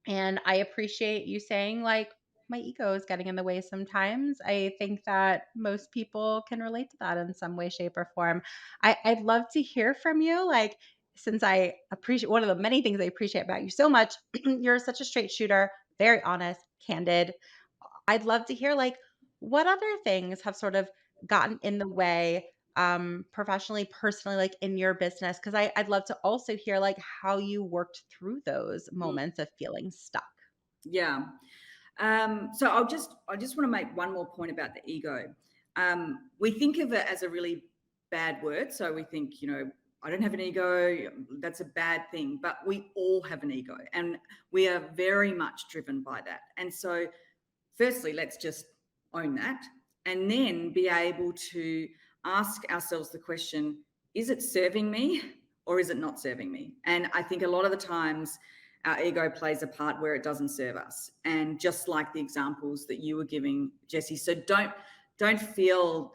And I appreciate you saying, like, my ego is getting in the way sometimes. I think that most people can relate to that in some way, shape, or form. I'd love to hear from you. Like, since I appreciate one of the many things I appreciate about you so much, you're such a straight shooter, very honest, candid. I'd love to hear like what other things have sort of gotten in the way professionally, personally, like in your business. Cause I'd love to also hear like how you worked through those Mm, moments of feeling stuck. yeah. So I just want to make one more point about the ego. We think of it as a really bad word. So we think, I don't have an ego. That's a bad thing. But we all have an ego, and we are very much driven by that. And so firstly, let's just own that, and then be able to ask ourselves the question, is it serving me or is it not serving me? And I think a lot of the times our ego plays a part where it doesn't serve us. And just like the examples that you were giving, Jessy, so don't feel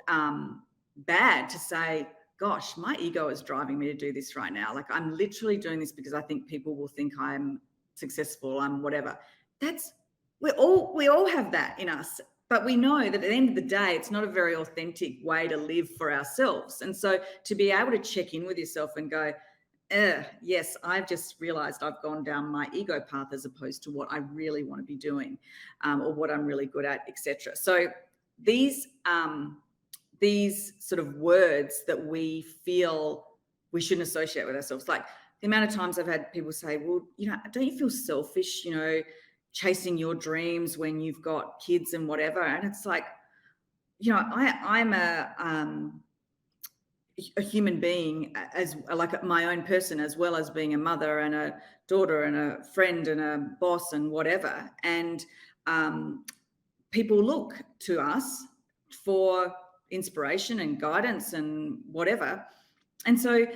bad to say, gosh, my ego is driving me to do this right now. Like I'm literally doing this because I think people will think I'm successful, I'm whatever. That's we all have that in us, but we know that at the end of the day it's not a very authentic way to live for ourselves. And so to be able to check in with yourself and go, yes, I've just realized I've gone down my ego path as opposed to what I really want to be doing, or what I'm really good at, etc. So these these sort of words that we feel we shouldn't associate with ourselves. Like the amount of times I've had people say, well, don't you feel selfish, chasing your dreams when you've got kids and whatever? And it's like, I'm a human being, as like my own person, as well as being a mother and a daughter and a friend and a boss and whatever. And people look to us for inspiration and guidance and whatever. And so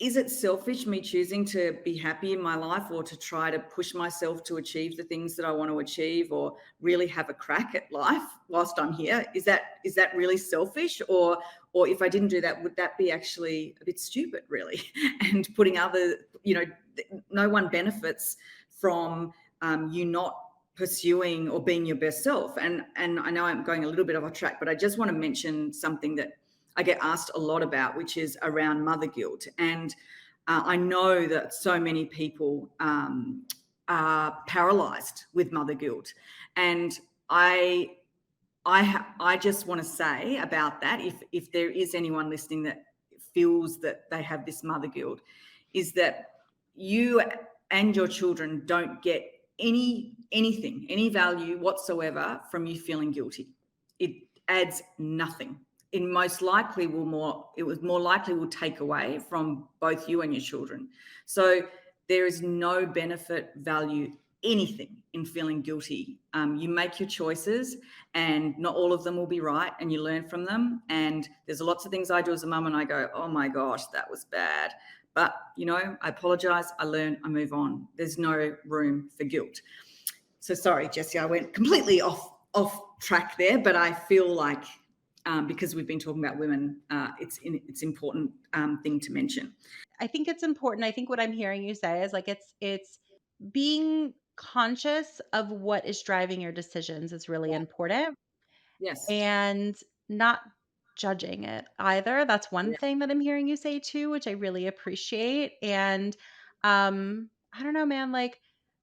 is it selfish me choosing to be happy in my life, or to try to push myself to achieve the things that I want to achieve, or really have a crack at life whilst I'm here? Is that really selfish? Or if I didn't do that, would that be actually a bit stupid, really? And putting no one benefits from you not pursuing or being your best self. And I know I'm going a little bit off track, but I just want to mention something that I get asked a lot about, which is around mother guilt. And I know that so many people are paralyzed with mother guilt. And I just want to say about that, if there is anyone listening that feels that they have this mother guilt, is that you and your children don't get any value whatsoever from you feeling guilty. It adds nothing. It was more likely will take away from both you and your children. So there is no benefit, value, anything in feeling guilty. You make your choices, and not all of them will be right, and you learn from them. And there's lots of things I do as a mum and I go, oh my gosh, that was bad. But, I apologize, I learn, I move on. There's no room for guilt. So sorry, Jessy, I went completely off track there, but I feel like because we've been talking about women, it's important thing to mention. I think it's important. I think what I'm hearing you say is like it's being conscious of what is driving your decisions is really Yeah. important. Yes. And not judging it either. That's one Yeah. thing that I'm hearing you say too, which I really appreciate. And I don't know, man, like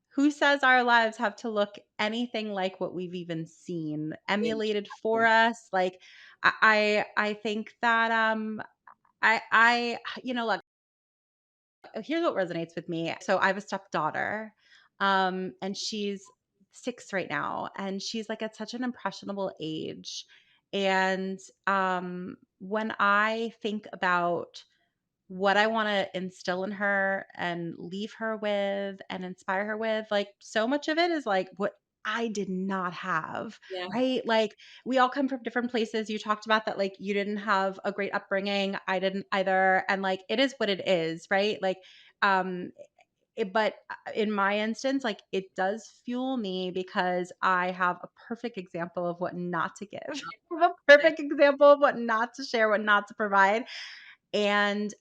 who says our lives have to look anything like what we've even seen emulated for Exactly. us? Like I think that I look, here's what resonates with me. So I have a stepdaughter, and she's 6 right now, and she's like at such an impressionable age. And when I think about what I wanna instill in her and leave her with and inspire her with, like, so much of it is, like, what I did not have, Yeah. right? Like, we all come from different places. You talked about that, like, you didn't have a great upbringing, I didn't either, and, like, it is what it is, right? Like, um, but, in my instance, like, it does fuel me because I have a perfect example of what not to give. I have a Yeah. perfect example of what not to share, what not to provide. And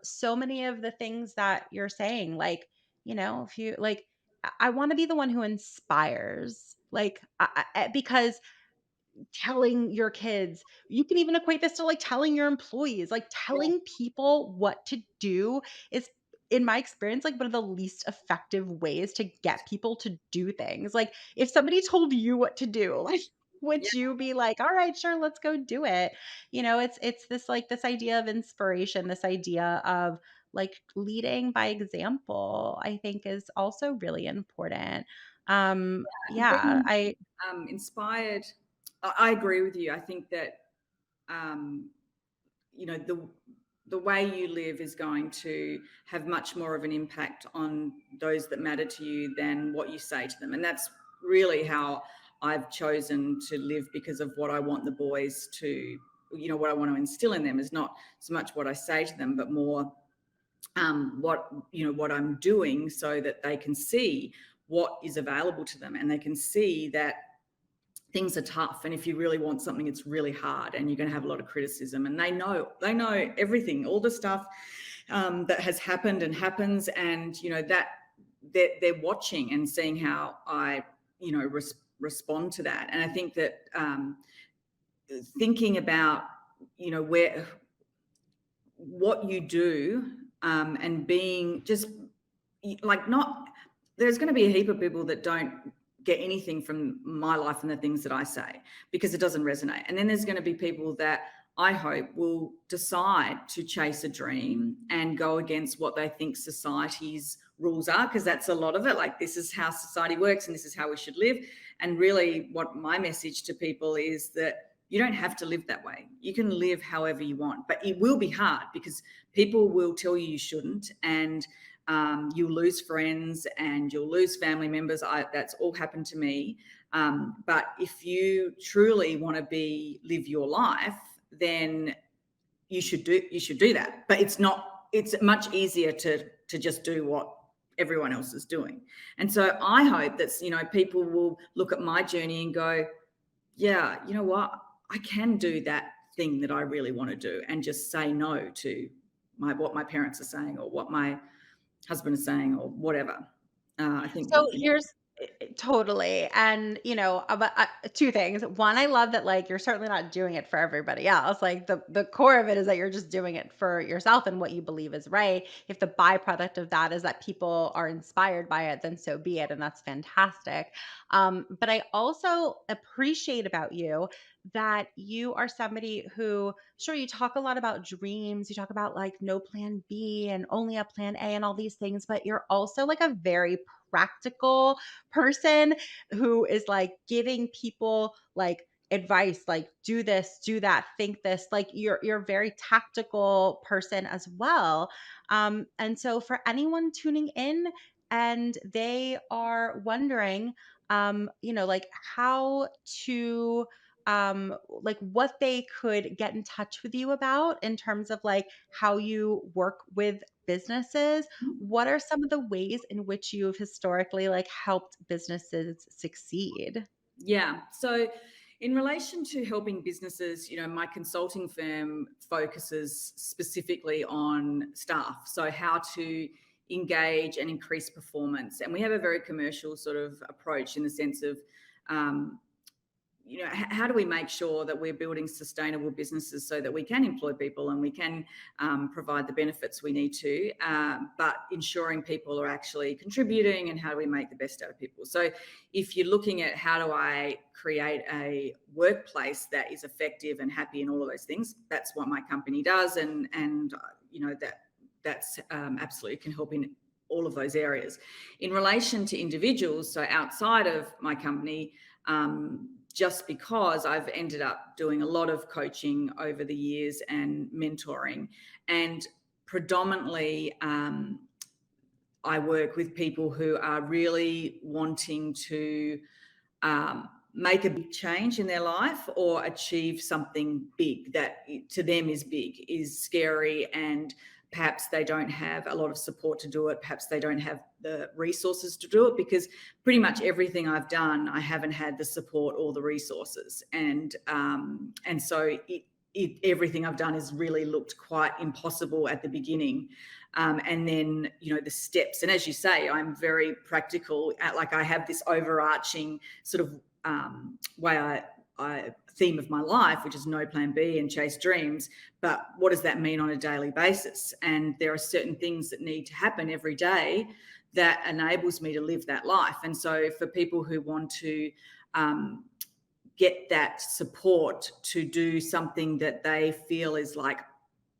so many of the things that you're saying, like, if you like, I want to be the one who inspires, like, because telling your kids, you can even equate this to like telling your employees, like Yeah. telling people what to do is, in my experience, like one of the least effective ways to get people to do things. Like if somebody told you what to do, like Yeah. would you be like, all right, sure, let's go do it? It's this like this idea of inspiration, this idea of like leading by example, I think is also really important. And Yeah, being inspired. I agree with you. I think that um, the way you live is going to have much more of an impact on those that matter to you than what you say to them, and that's really how I've chosen to live, because of what I want the boys to, what I want to instill in them is not so much what I say to them, but more what I'm doing, so that they can see what is available to them, and they can see that things are tough, and if you really want something, it's really hard, and you're going to have a lot of criticism, and they know everything, all the stuff that has happened and happens, and that they're watching and seeing how I respond to that. And I think that thinking about where what you do, and being just like, not, there's going to be a heap of people that don't get anything from my life and the things that I say, because it doesn't resonate. And then there's going to be people that I hope will decide to chase a dream and go against what they think society's rules are, because that's a lot of it. Like, this is how society works and this is how we should live. And really, what my message to people is that you don't have to live that way. You can live however you want, but it will be hard, because people will tell you you shouldn't, and you'll lose friends and you'll lose family members. That's all happened to me. But if you truly want to live your life, then you should do that. But it's not. It's much easier to just do what everyone else is doing. And so I hope that people will look at my journey and go, yeah, you know what, I can do that thing that I really want to do, and just say no to what my parents are saying, or what my husband is saying, or whatever. I think So here's totally. And, but 2 things. One, I love that like you're certainly not doing it for everybody else. Like the core of it is that you're just doing it for yourself and what you believe is right. If the byproduct of that is that people are inspired by it, then so be it. And that's fantastic. But I also appreciate about you that you are somebody who, sure, you talk a lot about dreams, you talk about like no plan B and only a plan A and all these things, but you're also like a very practical person who is like giving people like advice, like do this, do that, think this. Like you're a very tactical person as well. And so for anyone tuning in and they are wondering, like how to like what they could get in touch with you about in terms of like how you work with businesses, what are some of the ways in which you've historically like helped businesses succeed? Yeah. So, in relation to helping businesses, my consulting firm focuses specifically on staff. So, how to engage and increase performance. And we have a very commercial sort of approach, in the sense of, um, how do we make sure that we're building sustainable businesses, so that we can employ people and we can provide the benefits we need to, but ensuring people are actually contributing, and how do we make the best out of people. So if you're looking at how do I create a workplace that is effective and happy and all of those things, that's what my company does. And that's absolutely can help in all of those areas. In relation to individuals, so outside of my company, just because I've ended up doing a lot of coaching over the years and mentoring, and predominantly I work with people who are really wanting to make a big change in their life or achieve something big that to them is big, is scary, and perhaps they don't have a lot of support to do it. Perhaps they don't have the resources to do it, because pretty much everything I've done, I haven't had the support or the resources, and so everything I've done has really looked quite impossible at the beginning. And then, the steps. And as you say, I'm very practical. Like I have this overarching sort of way I theme of my life, which is no plan B and chase dreams. But what does that mean on a daily basis? And there are certain things that need to happen every day that enables me to live that life. And so for people who want to get that support to do something that they feel is like,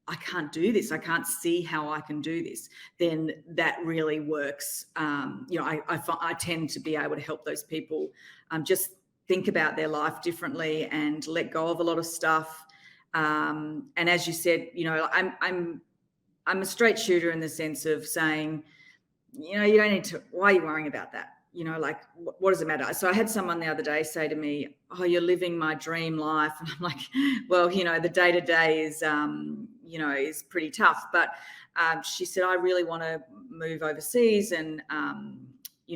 I can't do this, I can't see how I can do this, then that really works. I tend to be able to help those people just think about their life differently and let go of a lot of stuff. And as you said, I'm a straight shooter in the sense of saying, you don't need to, why are you worrying about that? Like, what does it matter? So I had someone the other day say to me, oh, you're living my dream life. And I'm like, well, the day to day is pretty tough. But she said, I really want to move overseas and,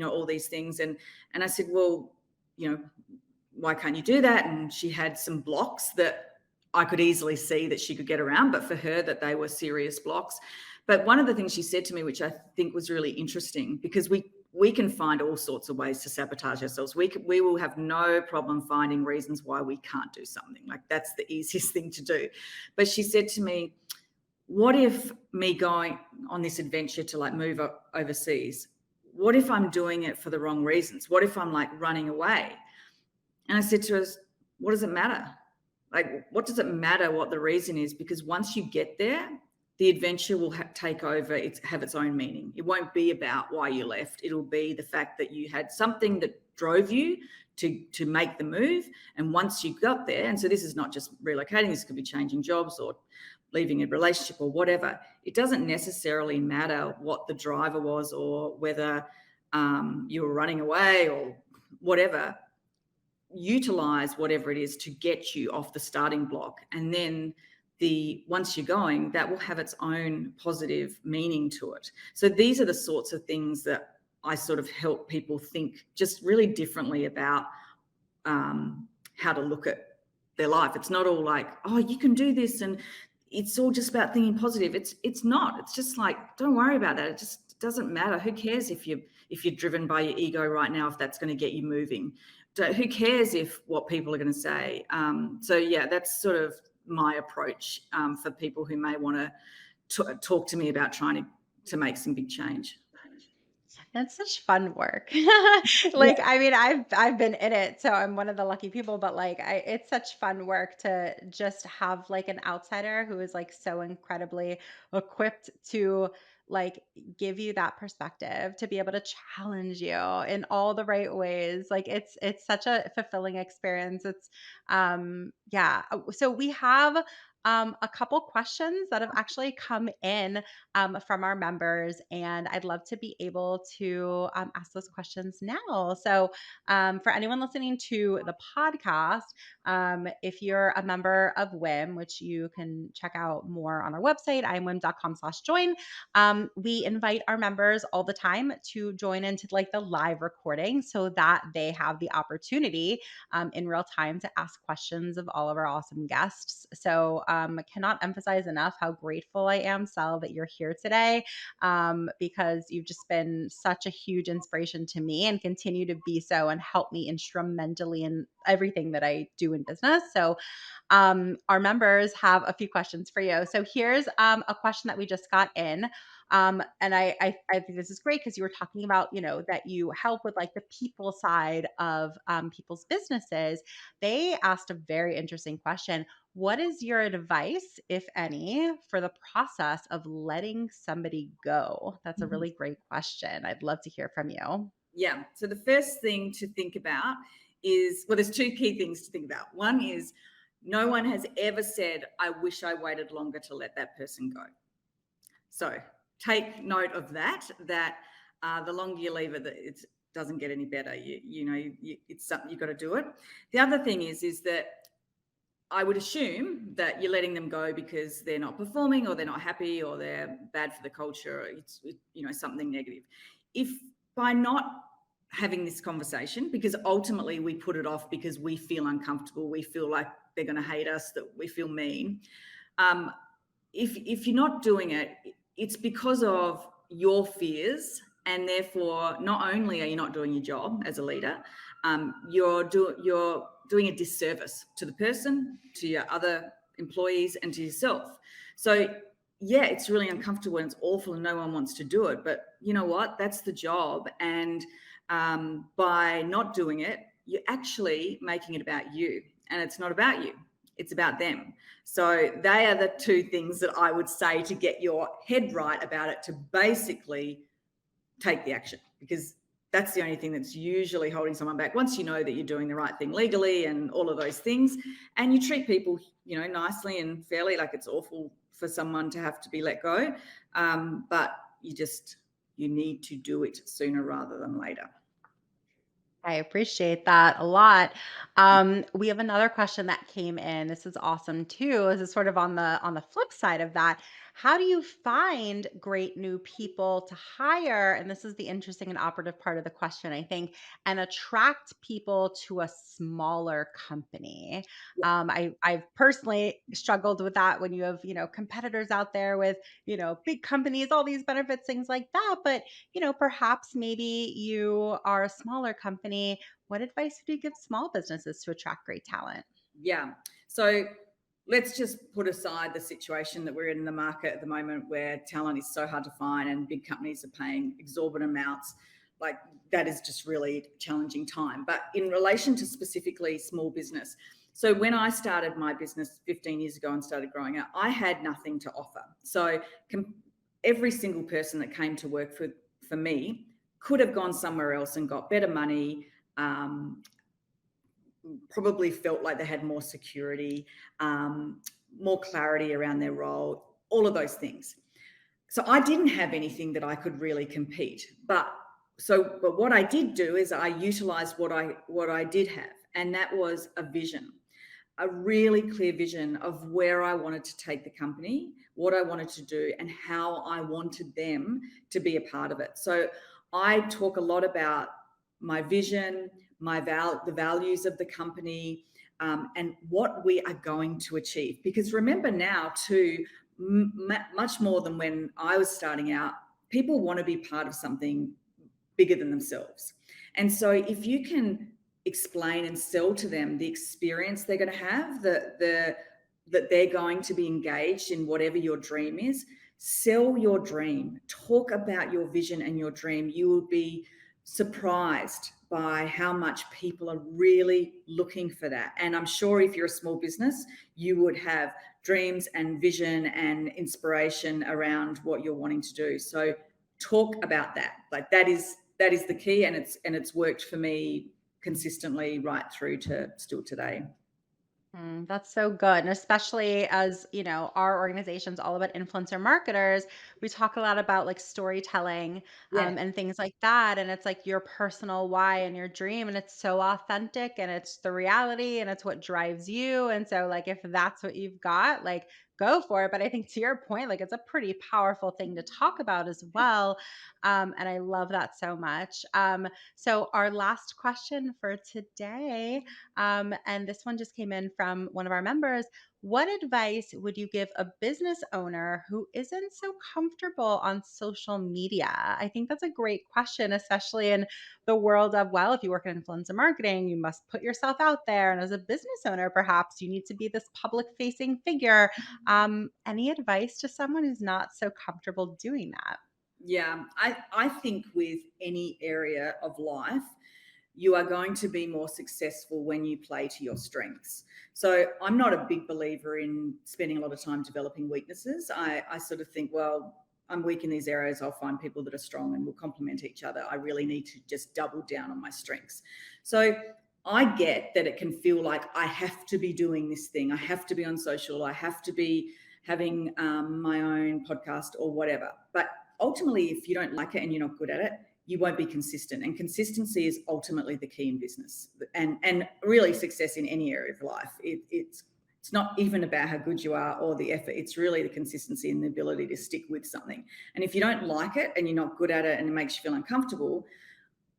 all these things. And I said, well, why can't you do that? And she had some blocks that I could easily see that she could get around, but for her that they were serious blocks. But one of the things she said to me, which I think was really interesting, because we can find all sorts of ways to sabotage ourselves. We will have no problem finding reasons why we can't do something. Like, that's the easiest thing to do. But she said to me, what if me going on this adventure to like move overseas, what if I'm doing it for the wrong reasons? What if I'm like running away? And I said to her, what does it matter? Like, what does it matter what the reason is? Because once you get there, the adventure will take over, have its own meaning. It won't be about why you left. It'll be the fact that you had something that drove you to make the move. And once you got there, and so this is not just relocating, this could be changing jobs or leaving a relationship or whatever. It doesn't necessarily matter what the driver was or whether you were running away or whatever. Utilize whatever it is to get you off the starting block, and then once you're going, that will have its own positive meaning to it. So these are the sorts of things that I sort of help people think just really differently about how to look at their life. It's not all like, oh, you can do this, and it's all just about thinking positive. It's not. It's just like, don't worry about that. It just doesn't matter. Who cares if you're driven by your ego right now, if that's going to get you moving? Who cares if what people are going to say? So yeah, that's sort of my approach for people who may want to talk to me about trying to make some big change. That's such fun work. Yeah. Like, I mean, I've been in it, so I'm one of the lucky people, but like it's such fun work to just have like an outsider who is like so incredibly equipped to like give you that perspective, to be able to challenge you in all the right ways. Like it's such a fulfilling experience. It's yeah. So we have a couple questions that have actually come in from our members, and I'd love to be able to ask those questions now. So, for anyone listening to the podcast, if you're a member of WIM, which you can check out more on our website, imwim.com/join, we invite our members all the time to join into like the live recording so that they have the opportunity in real time to ask questions of all of our awesome guests. So, cannot emphasize enough how grateful I am, Sel, that you're here today, because you've just been such a huge inspiration to me and continue to be so and help me instrumentally in everything that I do in business. So, our members have a few questions for you. So here's a question that we just got in. And I think this is great because you were talking about, that you help with like the people side of people's businesses. They asked a very interesting question. What is your advice, if any, for the process of letting somebody go? That's a Mhm. really great question. I'd love to hear from you. Yeah. So the first thing to think about is, well, there's two key things to think about. One is no one has ever said, I wish I waited longer to let that person go. So take note of that, the longer you leave it, it doesn't get any better. It's something you've got to do it. The other thing is that I would assume that you're letting them go because they're not performing or they're not happy or they're bad for the culture. Something negative. If by not having this conversation, because ultimately we put it off because we feel uncomfortable, we feel like they're going to hate us, that we feel mean. Um, if you're not doing it, it's because of your fears, and therefore, not only are you not doing your job as a leader, you're doing a disservice to the person, to your other employees, and to yourself. So, yeah, it's really uncomfortable and it's awful, and no one wants to do it. But you know what? That's the job, and by not doing it, you're actually making it about you, and it's not about you. It's about them. So they are the two things that I would say to get your head right about it, to basically take the action, because that's the only thing that's usually holding someone back. Once you know that you're doing the right thing legally and all of those things, and you treat people, nicely and fairly, like it's awful for someone to have to be let go. But you need to do it sooner rather than later. I appreciate that a lot. We have another question that came in. This is awesome too. This is sort of on the flip side of that. How do you find great new people to hire? And this is the interesting and operative part of the question, I think, and attract people to a smaller company. I've personally struggled with that when you have competitors out there with big companies, all these benefits, things like that. But perhaps maybe you are a smaller company. What advice would you give small businesses to attract great talent? Yeah. So let's just put aside the situation that we're in the market at the moment, where talent is so hard to find and big companies are paying exorbitant amounts. Like, that is just really challenging time. But in relation to specifically small business, so when I started my business 15 years ago and started growing up, I had nothing to offer. So every single person that came to work for me could have gone somewhere else and got better money, probably felt like they had more security, more clarity around their role, all of those things. So I didn't have anything that I could really compete. But what I did do is I utilized what I did have, and that was a vision, a really clear vision of where I wanted to take the company, what I wanted to do, and how I wanted them to be a part of it. So I talk a lot about my vision, the values of the company, and what we are going to achieve. Because remember now, too, much more than when I was starting out, people want to be part of something bigger than themselves. And so if you can explain and sell to them the experience they're going to have, that they're going to be engaged in whatever your dream is, sell your dream, talk about your vision and your dream. You will be surprised by how much people are really looking for that. And I'm sure if you're a small business, you would have dreams and vision and inspiration around what you're wanting to do. So talk about that. Like, that is the key, and it's worked for me consistently right through to still today. That's so good. And especially as, our organization's all about influencer marketers, we talk a lot about like storytelling Yeah. and things like that. And it's like your personal why and your dream. And it's so authentic and it's the reality and it's what drives you. And so, like, if that's what you've got, like, go for it. But I think to your point, like, it's a pretty powerful thing to talk about as well. And I love that so much. So, our last question for today, and this one just came in from one of our members. What advice would you give a business owner who isn't so comfortable on social media? I think that's a great question, especially in the world of, well, if you work in influencer marketing, you must put yourself out there. And as a business owner, perhaps you need to be this public facing figure. Any advice to someone who's not so comfortable doing that? Yeah, I think with any area of life, you are going to be more successful when you play to your strengths. So I'm not a big believer in spending a lot of time developing weaknesses. I sort of think, well, I'm weak in these areas. I'll find people that are strong and we'll complement each other. I really need to just double down on my strengths. So I get that it can feel like I have to be doing this thing. I have to be on social. I have to be having my own podcast or whatever. But ultimately, if you don't like it and you're not good at it, you won't be consistent. And consistency is ultimately the key in business and really success in any area of life. It's not even about how good you are or the effort. It's really the consistency and the ability to stick with something. And if you don't like it and you're not good at it and it makes you feel uncomfortable,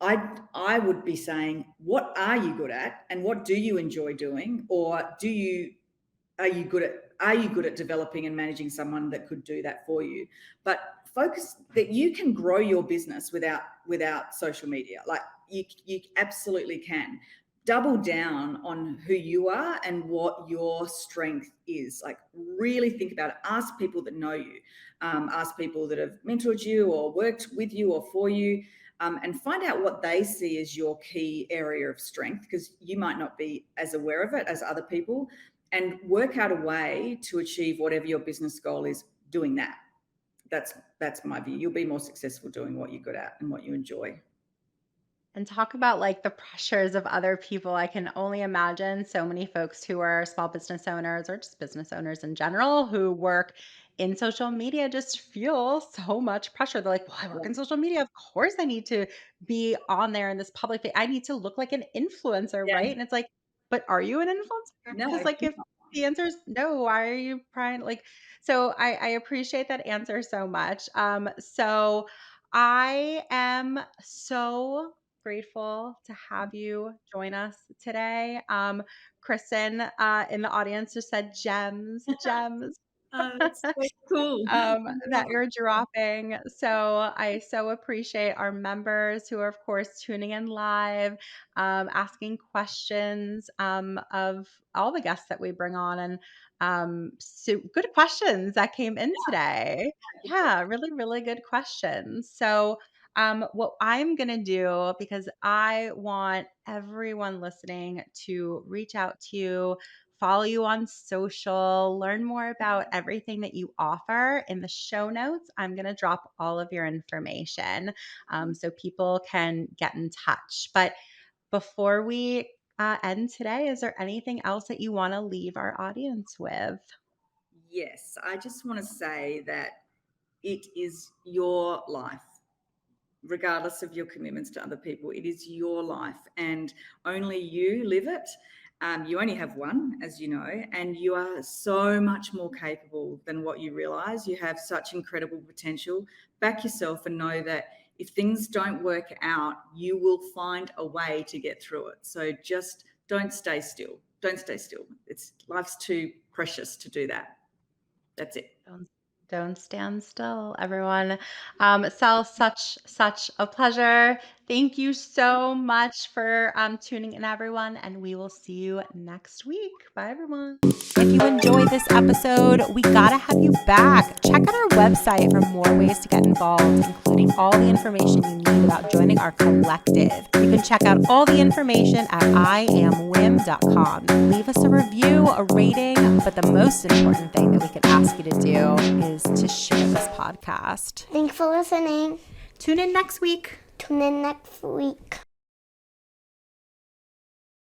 I would be saying, what are you good at and what do you enjoy doing? Or are you good at developing and managing someone that could do that for you? But focus that you can grow your business without social media. Like you absolutely can. Double down on who you are and what your strength is. Like really think about it. Ask people that know you. Ask people that have mentored you or worked with you or for you. And find out what they see as your key area of strength, because you might not be as aware of it as other people, and work out a way to achieve whatever your business goal is doing that. That's my view. You'll be more successful doing what you're good at and what you enjoy. And talk about like the pressures of other people. I can only imagine so many folks who are small business owners or just business owners in general who work in social media just feel so much pressure. They're like, well, I work in social media. Of course, I need to be on there in this public. I need to look like an influencer, Yeah. right? And it's like, but are you an influencer? No. Because like if the answer is no, why are you trying? Like, so I appreciate that answer so much. So I am so grateful to have you join us today. Kristen in the audience just said gems, gems That's so cool. that you're dropping. So I so appreciate our members who are, of course, tuning in live, asking questions of all the guests that we bring on. And so good questions that came in today. Yeah, really, really good questions. So, what I'm going to do, because I want everyone listening to reach out to you, follow you on social, learn more about everything that you offer. In the show notes, I'm going to drop all of your information so people can get in touch. But before we end today, is there anything else that you want to leave our audience with? Yes, I just want to say that it is your life. Regardless of your commitments to other people, it is your life and only you live it. You only have one, as you know, and you are so much more capable than what you realize. You have such incredible potential. Back yourself and know that if things don't work out, you will find a way to get through it. So just don't stay still. Don't stay still. Life's too precious to do that. That's it. Don't stand still, everyone. Sel, such a pleasure. Thank you so much for tuning in, everyone, and we will see you next week. Bye, everyone. If you enjoyed this episode, we gotta have you back. Check out our website for more ways to get involved, including all the information you need about joining our collective. You can check out all the information at iamwim.com. Leave us a review, a rating, but the most important thing that we can ask you to do is to share this podcast. Thanks for listening. Tune in next week. Tune in next week.